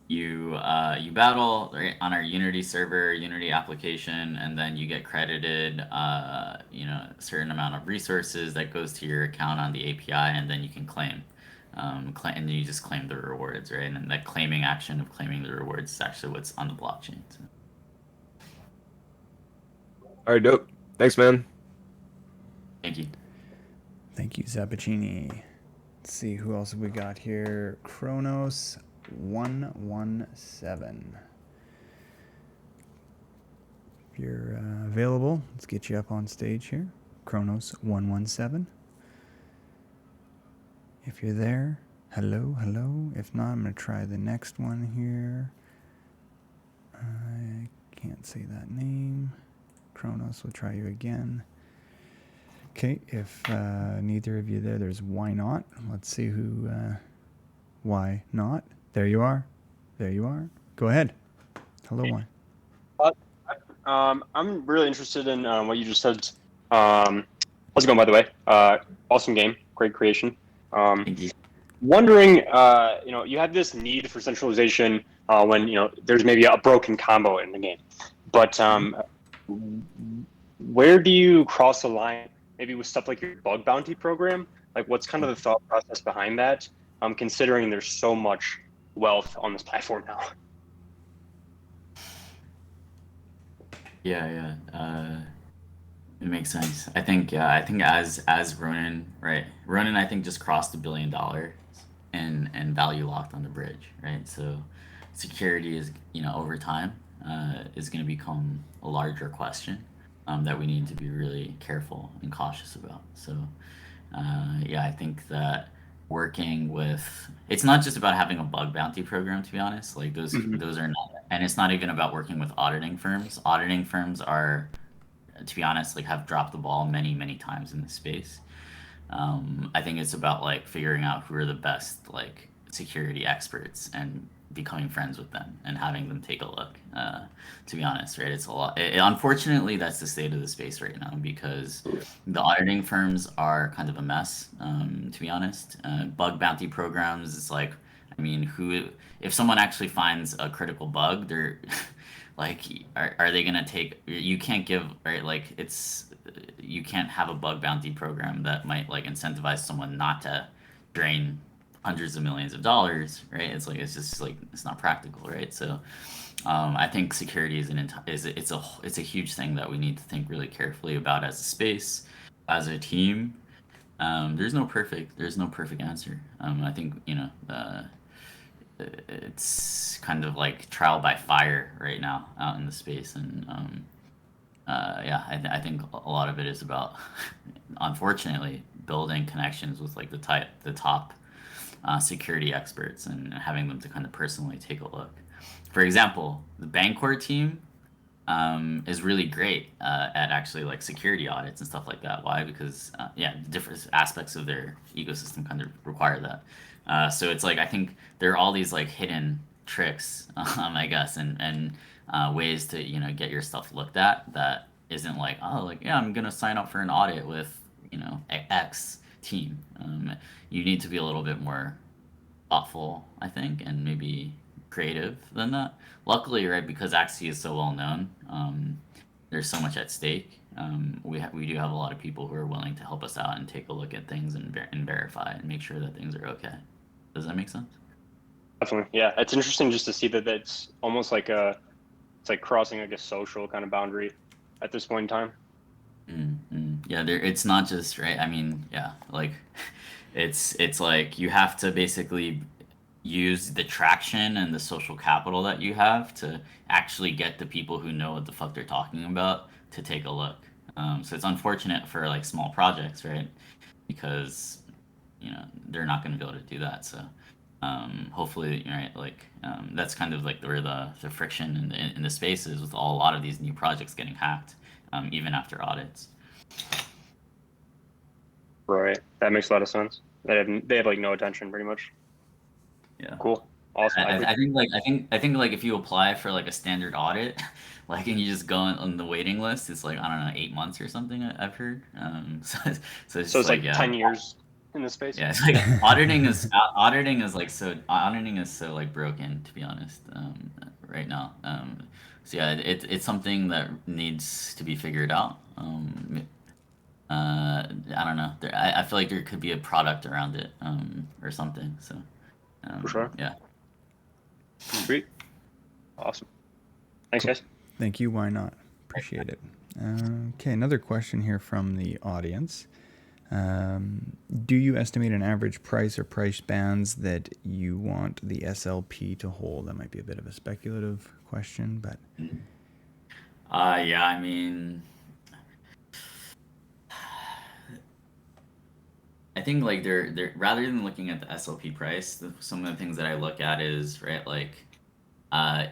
You battle right, on our Unity server, Unity application, and then you get credited, a certain amount of resources that goes to your account on the API, and then you can claim, and you just claim the rewards, right? And that claiming action of claiming the rewards is actually what's on the blockchain. So. All right, dope. Thanks, man. Thank you. Thank you, Zappuccini. Let's see who else we got here. Kronos 117. If you're available, let's get you up on stage here. Kronos 117. If you're there, hello, hello. If not, I'm going to try the next one here. I can't say that name. Kronos, we'll try you again. Okay, if neither of you there's why not. Let's see who, why not. There you are. There you are. Go ahead. Hello, why. I'm really interested in what you just said. How's it going, by the way? Awesome game, great creation. Thank you. Wondering, you have this need for centralization when there's maybe a broken combo in the game, but where do you cross the line? Maybe with stuff like your bug bounty program. Like, what's kind of the thought process behind that? Considering there's so much wealth on this platform now. Yeah. It makes sense. I think as Ronin, right? Ronin, I think just crossed $1 billion in value locked on the bridge, right? So security is, over time, is going to become a larger question that we need to be really careful and cautious about. So I think that working with, it's not just about having a bug bounty program, to be honest. Like those are not, and it's not even about working with auditing firms. Auditing firms are, to be honest, like have dropped the ball many times in this space. I think it's about like figuring out who are the best like security experts and becoming friends with them and having them take a look. To be honest, right? It's a lot. Unfortunately, that's the state of the space right now because the auditing firms are kind of a mess. To be honest, bug bounty programs is like, I mean, if someone actually finds a critical bug, they're like, are they gonna take? You can't give, right? Like you can't have a bug bounty program that might like incentivize someone not to drain hundreds of millions of dollars, right? It's like, it's just like, it's not practical, right? So I think security is it's a huge thing that we need to think really carefully about as a space, as a team. There's no perfect answer. I think it's kind of like trial by fire right now out in the space, and I think a lot of it is about, unfortunately, building connections with like the top security experts and having them to kind of personally take a look. For example, the Bancorp team is really great at actually like security audits and stuff like that. Why? Because different aspects of their ecosystem kind of require that. So it's like, I think there are all these like hidden tricks, I guess, and ways to get your stuff looked at that isn't like, oh, like, yeah, I'm gonna sign up for an audit with X team. You need to be a little bit more thoughtful, I think, and maybe creative than that. Luckily, right, because Axie is so well known, there's so much at stake. We do have a lot of people who are willing to help us out and take a look at things and verify and make sure that things are okay. Does that make sense? Definitely, yeah. It's interesting just to see that it's almost like it's like crossing like a social kind of boundary at this point in time. Yeah, there. It's not just right. I mean, yeah, like it's like you have to basically use the traction and the social capital that you have to actually get the people who know what the fuck they're talking about to take a look. So it's unfortunate for like small projects, right? Because they're not going to be able to do that. So hopefully, right, like that's kind of like where the friction in the space is with a lot of these new projects getting hacked, even after audits. Right. That makes a lot of sense. They have like no attention pretty much. Yeah. Cool. Awesome. I think like if you apply for like a standard audit, like and you just go on the waiting list, it's like I don't know 8 months or something I've heard. So it's So it's like like 10 years in this space. yeah, it's like auditing is so like broken to be honest right now. So yeah, it's something that needs to be figured out. I don't know. I feel like there could be a product around it or something. So For sure. yeah. Sweet. Awesome. Thanks, Cool. guys. Thank you. Why not? Appreciate it. Okay, another question here from the audience. Do you estimate an average price or price bands that you want the SLP to hold? That might be a bit of a speculative question, but Yeah, I mean, I think like they're rather than looking at the SLP price, some of the things that I look at is right like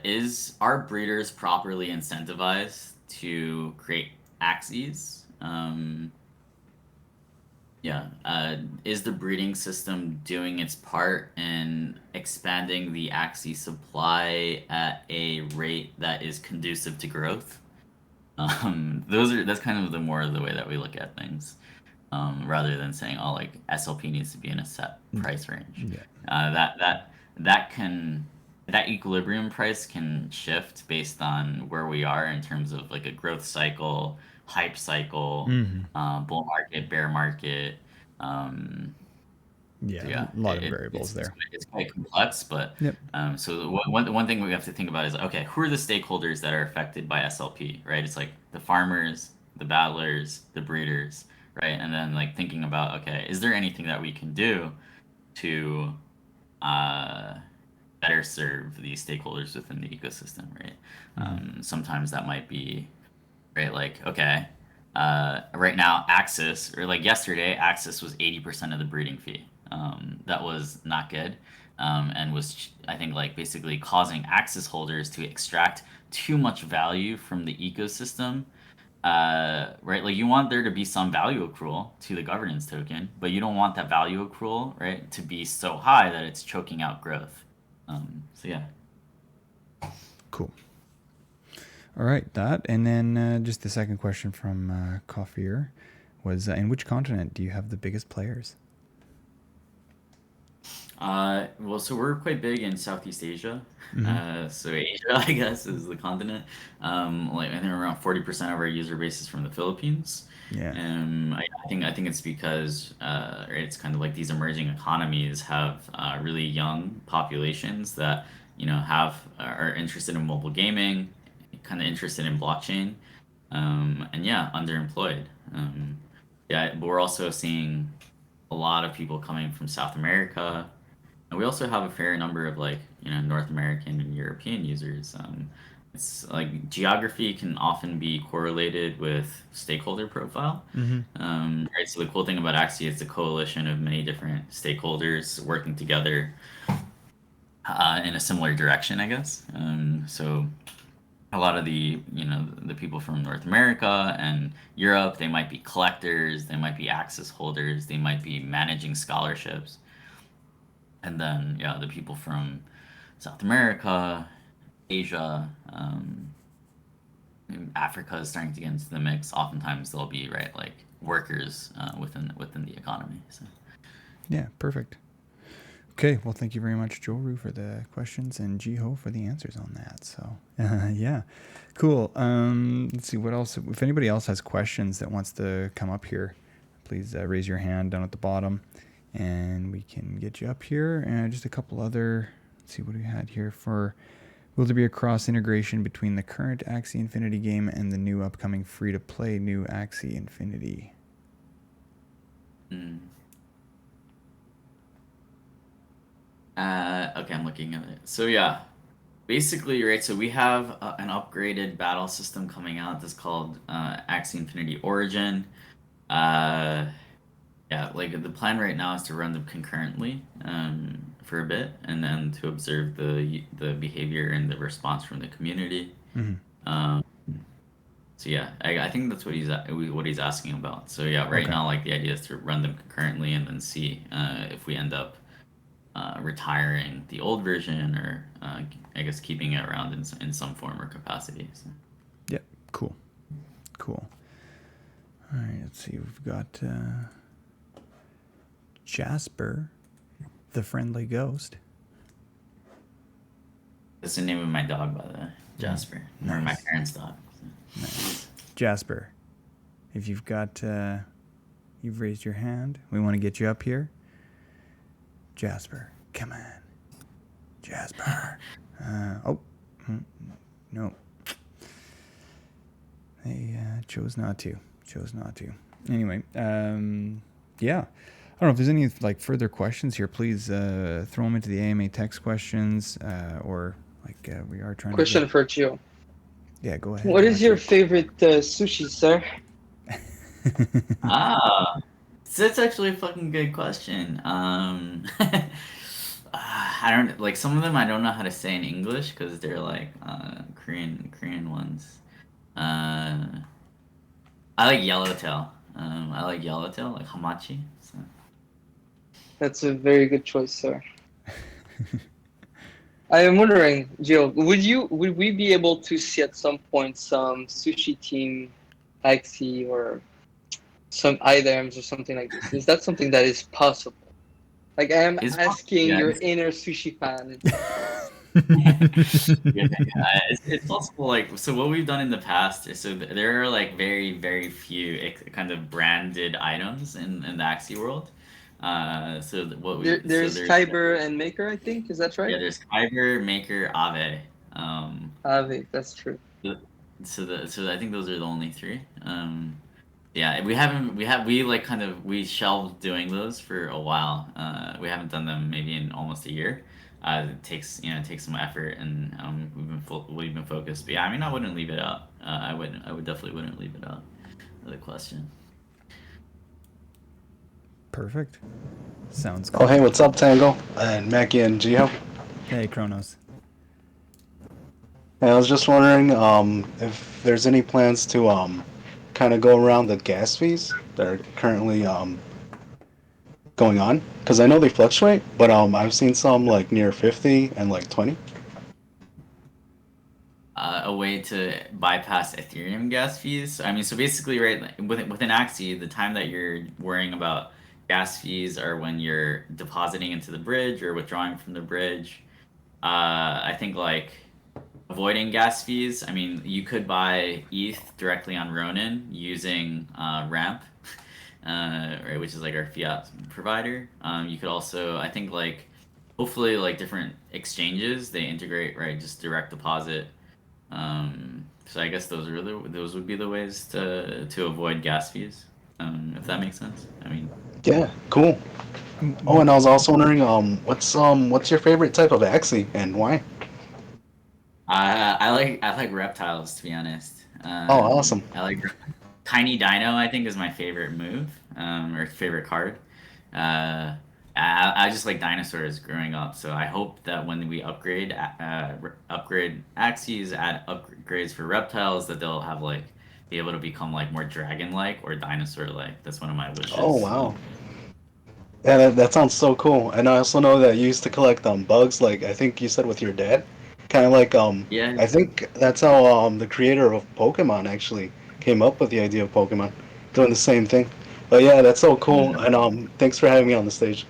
is our breeders properly incentivized to create Axies? Yeah. Is the breeding system doing its part in expanding the Axie supply at a rate that is conducive to growth? That's kind of the more of the way that we look at things, rather than saying, oh, like SLP needs to be in a set price range. yeah. That equilibrium price can shift based on where we are in terms of like a growth cycle, hype cycle, bull market, bear market. Yeah, So yeah, a lot of variables there. it's quite complex, but Yep. so one thing we have to think about is okay, who are the stakeholders that are affected by SLP, right? It's like the farmers, the battlers, the breeders, right? And then like thinking about okay, is there anything that we can do to better serve these stakeholders within the ecosystem, right? Sometimes that might be right, like okay, right now Axis or like yesterday Axis was 80% of the breeding fee. That was not good, and was I think like basically causing Axis holders to extract too much value from the ecosystem. Right, like you want there to be some value accrual to the governance token, but you don't want that value accrual, right, to be so high that it's choking out growth. So yeah. Cool. All right, that. And then just the second question from Kafir was, in which continent do you have the biggest players? Well, so we're quite big in Southeast Asia. So Asia, I guess, is the continent. Like I think around 40% of our user base is from the Philippines. Yeah. I think it's because it's kind of like these emerging economies have really young populations that are interested in mobile gaming, kind of interested in blockchain, and yeah, underemployed. Yeah, but we're also seeing a lot of people coming from South America, and we also have a fair number of like North American and European users. It's like geography can often be correlated with stakeholder profile. Right. So the cool thing about Axie is a coalition of many different stakeholders working together in a similar direction, I guess. So a lot of the people from North America and Europe, they might be collectors, they might be access holders, they might be managing scholarships. And then yeah, the people from South America, Asia, Africa is starting to get into the mix. Oftentimes they'll be right like workers within the economy. So Yeah, perfect. Okay, well, thank you very much, Joru, for the questions, and Jiho for the answers on that. So, yeah, cool. Let's see what else. If anybody else has questions that wants to come up here, please raise your hand down at the bottom, and we can get you up here. And just a couple other. Let's see what we had here for. Will there be a cross integration between the current Axie Infinity game and the new upcoming free to play new Axie Infinity Mm. Okay, I'm looking at it. So yeah, basically, right. So we have an upgraded battle system coming out that's called Axie Infinity Origin. Uh, yeah, like the plan right now is to run them concurrently for a bit, and then to observe the behavior and the response from the community. Um, so yeah, I think that's what he's asking about. So yeah, right Okay. now, like the idea is to run them concurrently and then see if we end up retiring the old version or I guess keeping it around in some form or capacity. So. Yep. Cool. Cool. All right. Let's see. We've got Jasper, the friendly ghost. That's the name of my dog, by the way, Jasper, or my Nice. parents' dog. So. Nice. Jasper, if you've got, you've raised your hand, we want to get you up here. Jasper, come on. Jasper. No. They chose not to. Anyway, yeah. I don't know if there's any like further questions here. Please throw them into the AMA text questions, or like we are trying Question to. for Gio. Yeah, go ahead. What is your favorite sushi, sir? That's actually a fucking good question. I don't like some of them. I don't know how to say in English because they're like Korean ones. I like yellowtail. I like yellowtail, like hamachi. So. That's a very good choice, sir. I am wondering, Gio, would we be able to see at some point some sushi team Axie or some items or something like this? Is that something that is possible? Like I am asking your inner sushi fan. It's possible. Like so, what we've done in the past is there are like very few kind of branded items in the Axie world. There's Kyber and Maker, I think. Is that right? Yeah, there's Kyber, Maker, Ave. Ave, that's true. So I think those are the only three. Yeah, we shelved doing those for a while. We haven't done them maybe in almost a year. It takes some effort, and we've been focused. But yeah, I mean, I wouldn't leave it out. I definitely wouldn't leave it out of the question. Perfect. Sounds good. Oh, hey, what's up, Tango? And Mackie and Gio? Hey, Kronos. Hey, I was just wondering if there's any plans to kind of go around the gas fees that are currently going on. Because I know they fluctuate, but I've seen some like near 50 and like 20. A way to bypass Ethereum gas fees. I mean, so basically, right, within Axie, the time that you're worrying about gas fees are when you're depositing into the bridge or withdrawing from the bridge. I think like avoiding gas fees. I mean, you could buy ETH directly on Ronin using Ramp, right, which is like our fiat provider. You could also, I think, like hopefully like different exchanges they integrate, right, just direct deposit. So I guess those would be the ways to avoid gas fees. If that makes sense. I mean. Yeah, cool. Oh, and I was also wondering, what's your favorite type of Axie and why? I like reptiles, to be honest. Oh, awesome. I like Tiny Dino. I think is my favorite move, or favorite card. I just like dinosaurs growing up, so I hope that when we upgrade Axies, add upgrades for reptiles, that they'll have like be able to become like more dragon-like or dinosaur-like. That's one of my wishes. Oh, wow. Yeah, that sounds so cool. And I also know that you used to collect bugs, like I think you said with your dad. Kind of like Yeah. I think that's how the creator of Pokemon actually came up with the idea of Pokemon, doing the same thing. But yeah, that's so cool. Yeah. And thanks for having me on the stage.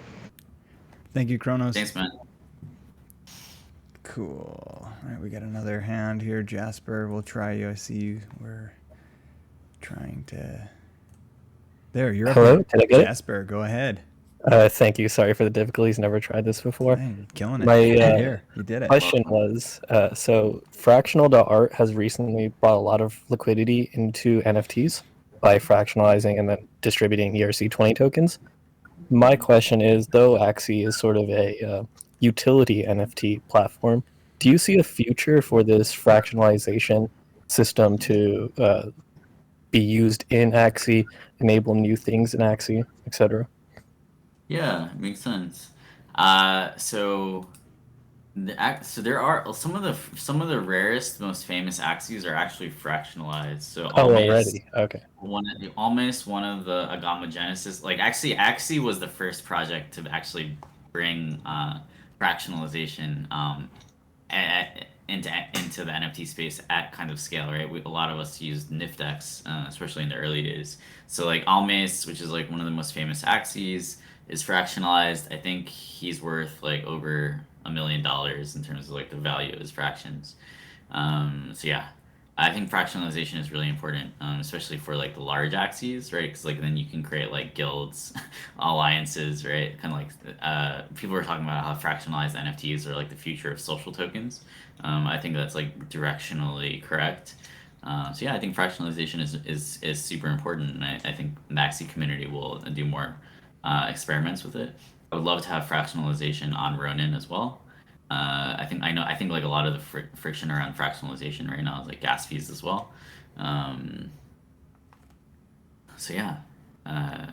Thank you, Kronos. Thanks, man. Cool. All right, we got another hand here, Jasper. We'll try you. I see you. We're trying to. There, you're up. Hello, can I get Jasper, go ahead. Thank you. Sorry for the difficulties. Never tried this before. Hey, you're killing it. My Here, you did it. question was, so fractional.art has recently brought a lot of liquidity into NFTs. by fractionalizing and then distributing ERC20 tokens. My question is, though Axie is sort of a utility NFT platform, do you see a future for this fractionalization system to be used in Axie, enable new things in Axie, etc.? Yeah, it makes sense. So so there are some of the rarest, most famous Axies are actually fractionalized. So Oh, Almace, already? Okay. one of the Agama Genesis, like actually Axie was the first project to actually bring fractionalization into the NFT space at kind of scale, right? A lot of us used Niftex, especially in the early days. So like Almace, which is like one of the most famous Axies, is fractionalized. I think he's worth like over $1 million in terms of like the value of his fractions. So yeah, I think fractionalization is really important, especially for like the large axes, right? Because like then you can create like guilds, alliances, right? Kind of like people were talking about how fractionalized NFTs are like the future of social tokens. I think that's like directionally correct. So yeah, I think fractionalization is super important, and I think the Axie community will do more experiments with it. I would love to have fractionalization on Ronin as well. I think like a lot of the friction around fractionalization right now is like gas fees as well. Um, so yeah, uh,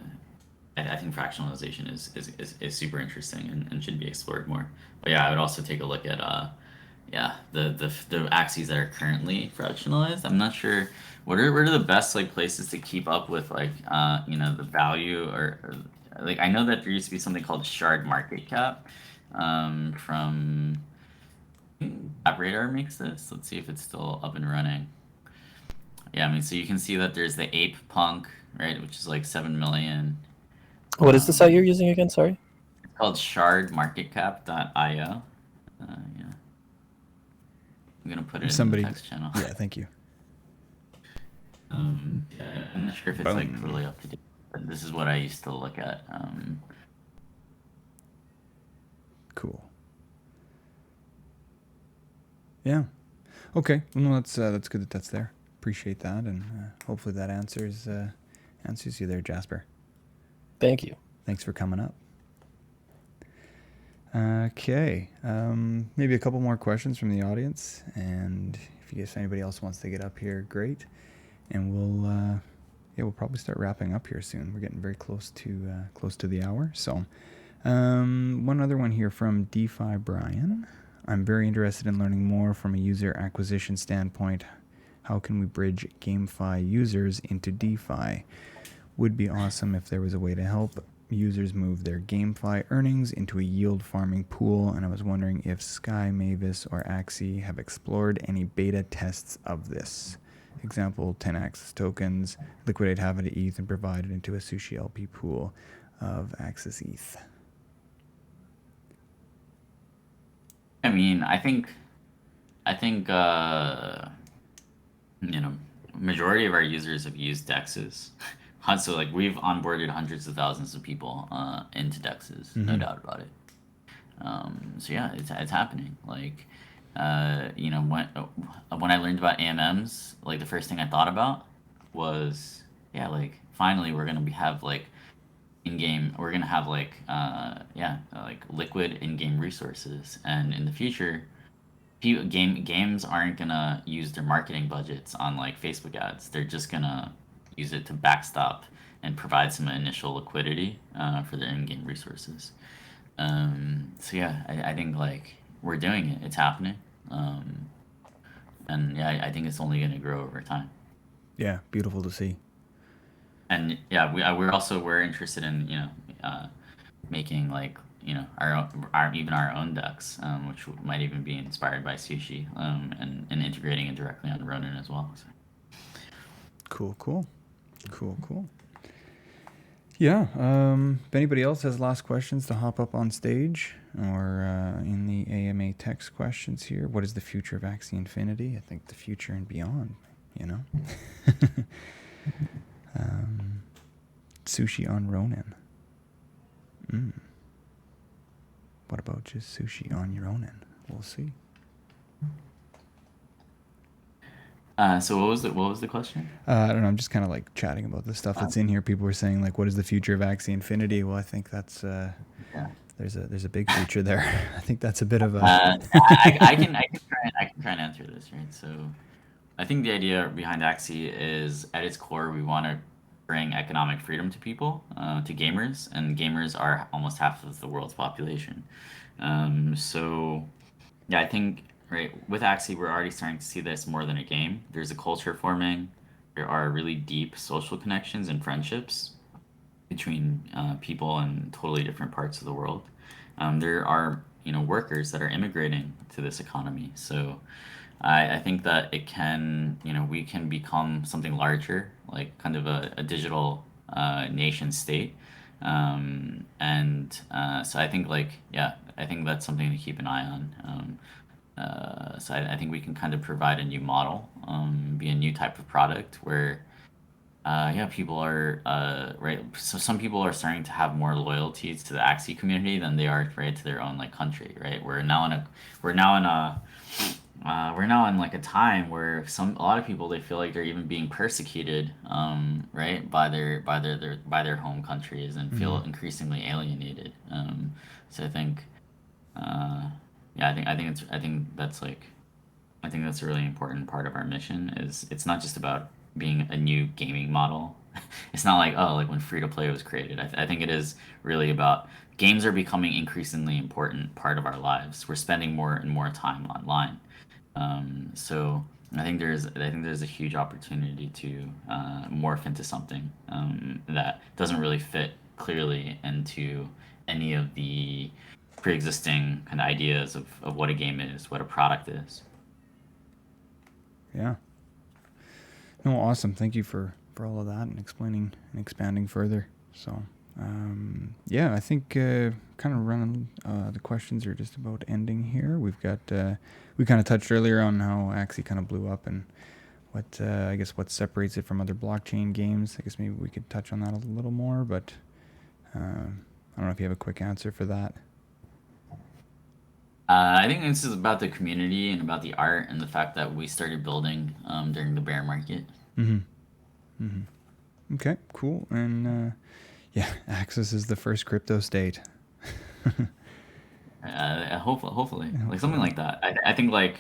I think fractionalization is super interesting and should be explored more. But yeah, I would also take a look at yeah the axes that are currently fractionalized. I'm not sure what are the best like places to keep up with like the value or like I know that there used to be something called shard market cap from App Radar makes this. Let's see if it's still up and running. Yeah, I mean, so you can see that there's the Ape Punk, right, which is like 7 million. What is the site you're using again? Sorry. It's called shardmarketcap.io. Yeah. I'm gonna put it in the text channel. Yeah, thank you. Yeah, I'm not sure if it's like totally up to date, but this is what I used to look at. Cool. Yeah. Okay. Well, no, that's good that that's there. Appreciate that, and hopefully that answers you there, Jasper. Thank you. Thanks for coming up. Okay. Maybe a couple more questions from the audience, and if anybody else wants to get up here, great. And we'll probably start wrapping up here soon. We're getting very close to the hour. So, one other one here from DeFi Brian. I'm very interested in learning more from a user acquisition standpoint. How can we bridge GameFi users into DeFi? Would be awesome if there was a way to help users move their GameFi earnings into a yield farming pool, and I was wondering if Sky, Mavis, or Axie have explored any beta tests of this. Example, 10 Axis tokens, liquidate half of the ETH and provide it into a Sushi LP pool of Axis ETH. I mean, I think majority of our users have used Dexes. So like we've onboarded hundreds of thousands of people into Dexes, no doubt about it. So yeah, it's happening. Like when I learned about AMMs, like the first thing I thought about was like finally we're gonna have like we're gonna have like like liquid in-game resources, and in the future games aren't gonna use their marketing budgets on like Facebook ads. They're just gonna use it to backstop and provide some initial liquidity for their in-game resources. So yeah, I think like we're doing it. It's happening, and yeah, I think it's only gonna grow over time. Yeah, beautiful to see. And yeah, we're interested in making like our own decks, which might even be inspired by Sushi, and integrating it directly on Ronin as well. So. Cool. Yeah. If anybody else has last questions to hop up on stage or in the AMA text questions here, what is the future of Axie Infinity? I think the future and beyond. Sushi on Ronin. What about just sushi on your Ronin? We'll see. So what was the question? I don't know. I'm just kind of like chatting about the stuff that's in here. People were saying like, what is the future of Axie Infinity? Well, I think that's Yeah. there's a big future there. I think that's a bit of a I can try and answer this, right? So I think the idea behind Axie is at its core we want to bring economic freedom to people, to gamers, and gamers are almost half of the world's population. So yeah, I think right with Axie we're already starting to see this more than a game. There's a culture forming. There are really deep social connections and friendships between people in totally different parts of the world. There are workers that are immigrating to this economy. So I think that it can we can become something larger, like kind of a digital nation state. And so I think I think that's something to keep an eye on. So I think we can kind of provide a new model, be a new type of product where yeah, people are right. So some people are starting to have more loyalties to the Axie community than they are right to their own like country. Right, we're now in a we're now in like a time where a lot of people they feel like they're even being persecuted, right, by their home countries and feel increasingly alienated. So I think, yeah, I think that's a really important part of our mission. Is it's not just about being a new gaming model. It's not like oh like when free to play was created. I think it is really about games are becoming increasingly important part of our lives. We're spending more and more time online. So I think there's a huge opportunity to morph into something that doesn't really fit clearly into any of the pre-existing kind of ideas of what a game is, what a product is. yeah. No, awesome. Thank you for all of that and explaining and expanding further. So, yeah, I think kind of running the questions are just about ending here. We've got we kind of touched earlier on how Axie kind of blew up and what I guess what separates it from other blockchain games. I guess maybe we could touch on that a little more, but I don't know if you have a quick answer for that. I think this is about the community and about the art and the fact that we started building during the bear market. Okay, cool. And yeah, Axis is the first crypto state. Hopefully, like something like that. I think like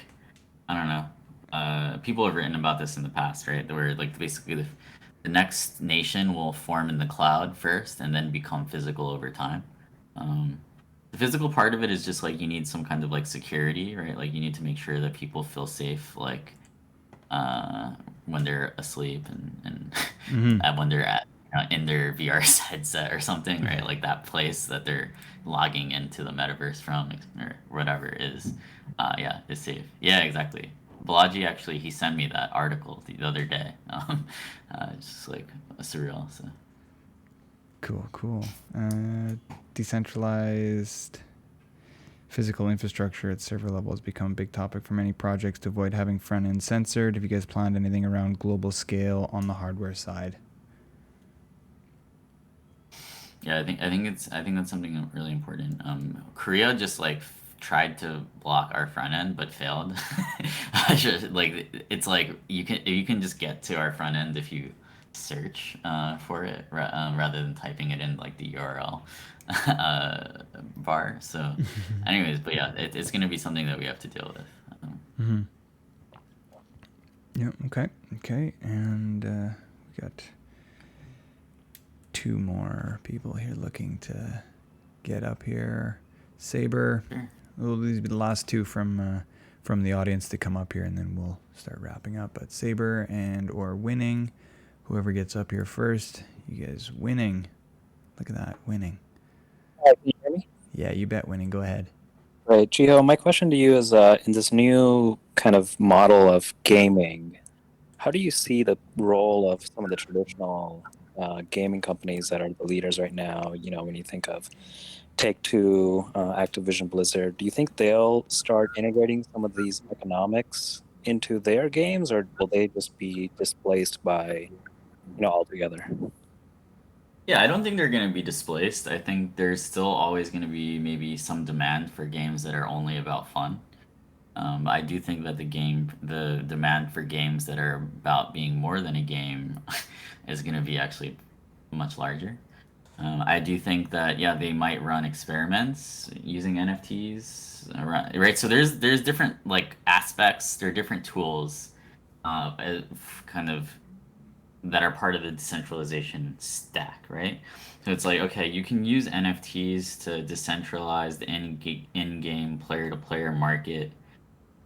I don't know. People have written about this in the past, right? Where like basically the next nation will form in the cloud first and then become physical over time. Um, the physical part of it is just like you need some kind of like security, right? Like you need to make sure that people feel safe, like uh, when they're asleep and and when they're at in their VR headset or something, right? Like that place that they're logging into the metaverse from or whatever is, yeah, is safe. Yeah, exactly. Balaji actually he sent me that article the other day. It's just like surreal. So Cool, cool. Decentralized physical infrastructure at server level has become a big topic for many projects to avoid having front end censored. Have you guys planned anything around global scale on the hardware side? yeah, I think that's something really important. Korea just like tried to block our front end but failed. Like it's like you can just get to our front end if you search for it rather than typing it in like the URL bar. So, anyways, but yeah, it's gonna be something that we have to deal with. Yeah, okay. Okay, and we got two more people here looking to get up here. Saber. Sure. Well, these will be the last two from the audience to come up here, and then we'll start wrapping up. But Saber and or Winning, whoever gets up here first, you guys winning. Look at that, winning. Can you hear me? Yeah, you bet, Winning. Go ahead. Right, Jiho, my question to you is in this new kind of model of gaming, how do you see the role of some of the traditional gaming companies that are the leaders right now? You know, when you think of Take-Two, Activision Blizzard, do you think they'll start integrating some of these economics into their games, or will they just be displaced by, altogether? Yeah, I don't think they're going to be displaced. I think there's still always going to be maybe some demand for games that are only about fun. I do think that the demand for games that are about being more than a game is going to be actually much larger. I do think that yeah, they might run experiments using NFTs, right? So there's different like aspects, there are different tools, kind of that are part of the decentralization stack, right? So it's like okay, you can use NFTs to decentralize the in-game player-to-player market,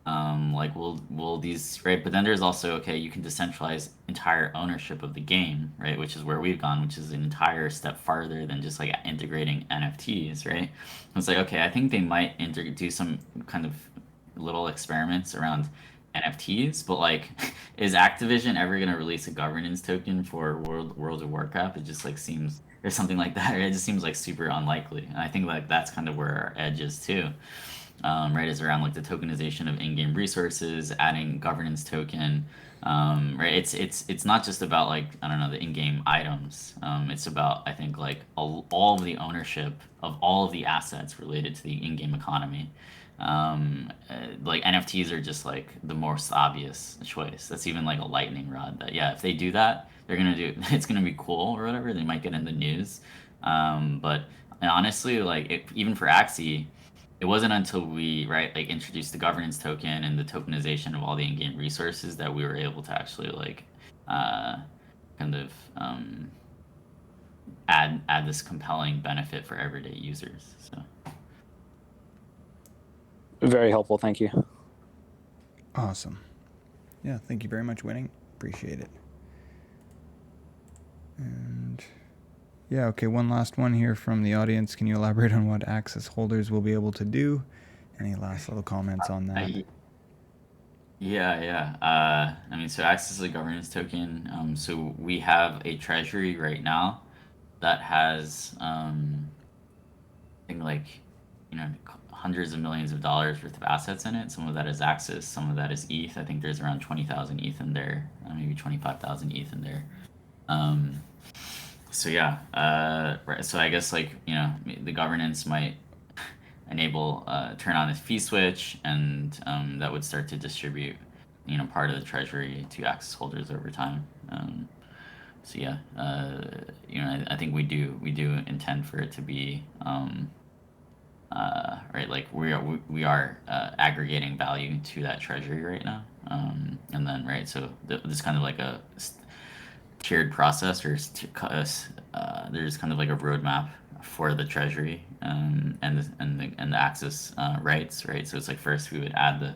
like will these right, but then there's also okay, you can decentralize entire ownership of the game, right, which is where we've gone, which is an entire step farther than just like integrating NFTs, right? It's like okay, I think they might do some kind of little experiments around NFTs, but like is Activision ever going to release a governance token for World of Warcraft? It just like seems or something like that, right? It just seems like super unlikely, and I think like that's kind of where our edge is too, right, is around like the tokenization of in-game resources, adding governance token, right? It's not just about like I don't know the in-game items. It's about I think like all of the ownership of all of the assets related to the in-game economy. Like NFTs are just like the most obvious choice. That's even like a lightning rod. That yeah, if they do that, they're gonna do. It's gonna be cool or whatever. They might get in the news, but honestly, like even for Axie, it wasn't until we right like introduced the governance token and the tokenization of all the in-game resources that we were able to actually like uh, kind of add this compelling benefit for everyday users. So Very helpful. Thank you. Awesome. Yeah, thank you very much, Winning. Appreciate it. And yeah, okay, one last one here from the audience. Can you elaborate on what access holders will be able to do? Any last little comments on that? Yeah. I mean, so access to the governance token. So we have a treasury right now that has, I think like, hundreds of millions of dollars worth of assets in it. Some of that is Axis, some of that is ETH. I think there's around 20,000 ETH in there, maybe 25,000 ETH in there. So yeah, right. So I guess like the governance might enable turn on a fee switch, and that would start to distribute part of the treasury to access holders over time. So yeah, I think we do intend for it to be right, like we are aggregating value to that treasury right now, and then right, so this kind of like a tiered process, or there's kind of like a roadmap for the treasury, and the access rights, right? So it's like first we would add the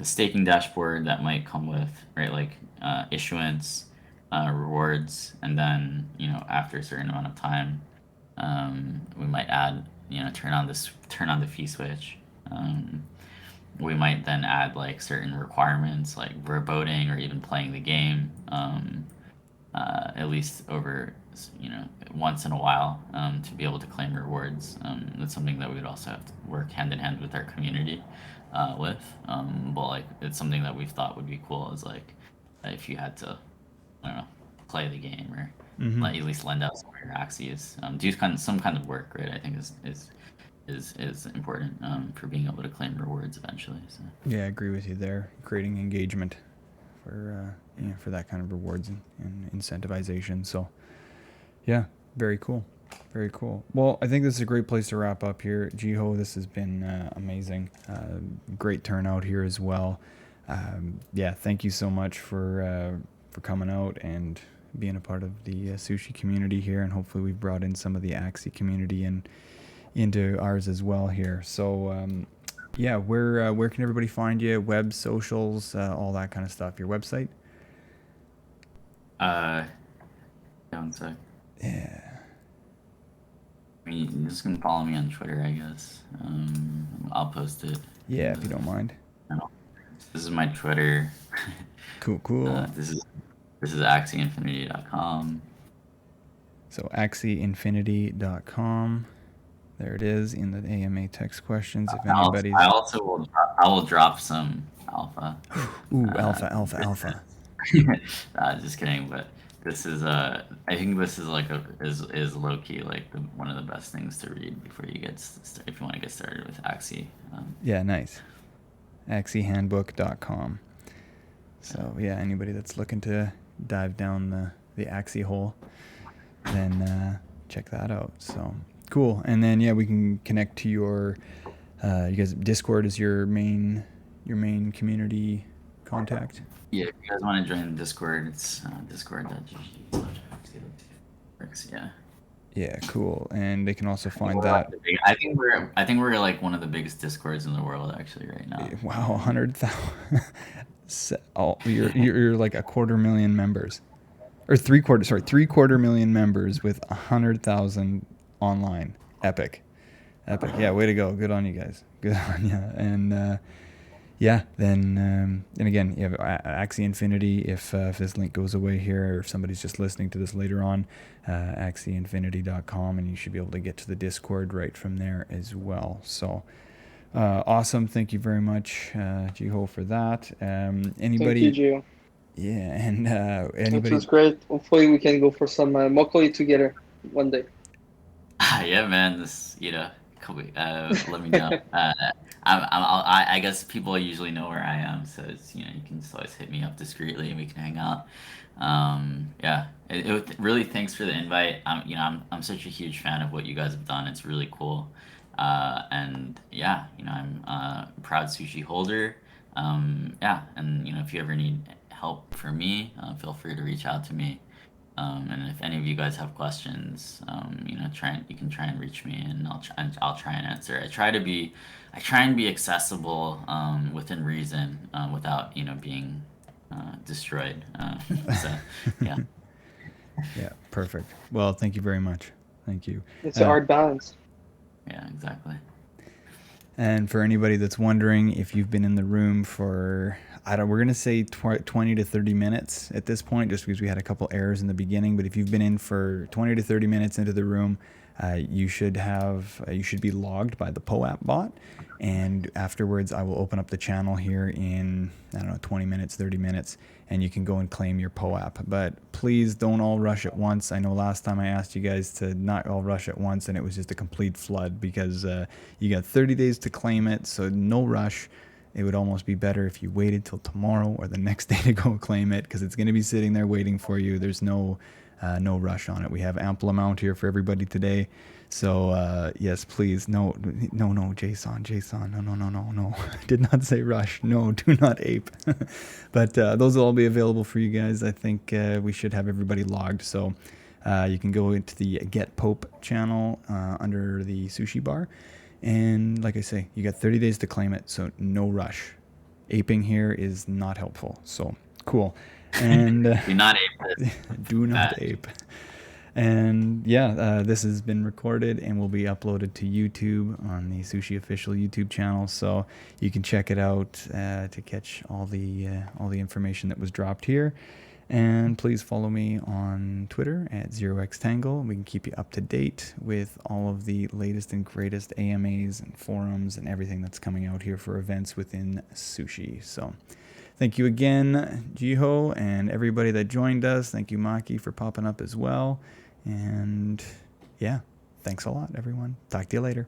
staking dashboard that might come with right like issuance, rewards, and then after a certain amount of time, we might add turn on the fee switch. We might then add like certain requirements like voting or even playing the game, at least over once in a while, to be able to claim rewards. That's something that we would also have to work hand in hand with our community with. But like it's something that we've thought would be cool is like if you had to, I don't know, play the game or like at least lend out some of your Axies, do some kind of work, right? I think is important for being able to claim rewards eventually. So. Yeah, I agree with you there. Creating engagement for for that kind of rewards and incentivization. So yeah, very cool. Very cool. Well, I think this is a great place to wrap up here. Jiho, this has been amazing. Great turnout here as well. Yeah, thank you so much for coming out and being a part of the sushi community here, and hopefully we've brought in some of the Axie community into ours as well here. So yeah, where can everybody find you? Web, socials, all that kind of stuff. Your website? One sec. Yeah. I mean, you're just gonna follow me on Twitter, I guess. I'll post it. Yeah, if you don't mind. This is my Twitter. Cool. This is AxieInfinity.com. So AxieInfinity.com. There it is in the AMA text questions. If anybody's, I will drop some alpha. Ooh, alpha. Just kidding, but this is I think this is like is low key like one of the best things to read before you if you want to get started with Axie. Yeah, nice. axiehandbook.com. So yeah, anybody that's looking to dive down the Axie hole, then check that out. So cool. And then yeah, we can connect to your you guys. Discord is your main community contact. Yeah, if you guys want to join the Discord, it's discord.gg. Yeah. Yeah, cool. And they can also find We're like that. I think we're like one of the biggest Discords in the world actually right now. Wow, 100,000. You're like 250,000 members, or 3/4 million members with 100,000 online. Epic. Yeah, way to go. Good on you guys. Good on you. And yeah, then and again, you have Axie Infinity. If this link goes away here, or if somebody's just listening to this later on, axieinfinity.com, and you should be able to get to the Discord right from there as well. So awesome. Thank you very much, Jiho, for that. Anybody? Thank you, Gio. Yeah, and anybody? It was great. Hopefully we can go for some Mokoli together one day. Yeah, man. Let me know. I guess people usually know where I am, so it's you can just always hit me up discreetly and we can hang out. Yeah, really thanks for the invite. I'm such a huge fan of what you guys have done. It's really cool. And yeah, I'm a proud sushi holder. Yeah, and if you ever need help from me, feel free to reach out to me. And if any of you guys have questions, you can try and reach me, and I'll try and answer. I try and be accessible within reason, without being destroyed. So yeah. Yeah, perfect. Well, thank you very much. Thank you. It's a hard balance. Yeah, exactly. And for anybody that's wondering, if you've been in the room for, we're going to say 20 to 30 minutes at this point, just because we had a couple errors in the beginning. But if you've been in for 20 to 30 minutes into the room, you should be logged by the POAP bot. And afterwards, I will open up the channel here in, 20 minutes, 30 minutes, and you can go and claim your POAP. But please don't all rush at once. I know last time I asked you guys to not all rush at once, and it was just a complete flood because you got 30 days to claim it, so no rush. It would almost be better if you waited till tomorrow or the next day to go claim it, because it's going to be sitting there waiting for you. There's no rush on it. We have ample amount here for everybody today. So yes, please, no, Jason, no. Did not say rush. No, do not ape. But those will all be available for you guys. I think we should have everybody logged. So you can go into the Get Pope channel under the Sushi bar. And like I say, you got 30 days to claim it, so no rush. Aping here is not helpful. So cool. And do not ape this. Do not ape. And yeah, this has been recorded and will be uploaded to YouTube on the Sushi official YouTube channel, so you can check it out to catch all the information that was dropped here. And please follow me on Twitter at 0xtangle. We can keep you up to date with all of the latest and greatest AMAs and forums and everything that's coming out here for events within Sushi. So thank you again, Jiho, and everybody that joined us. Thank you, Maki, for popping up as well. And yeah, thanks a lot, everyone. Talk to you later.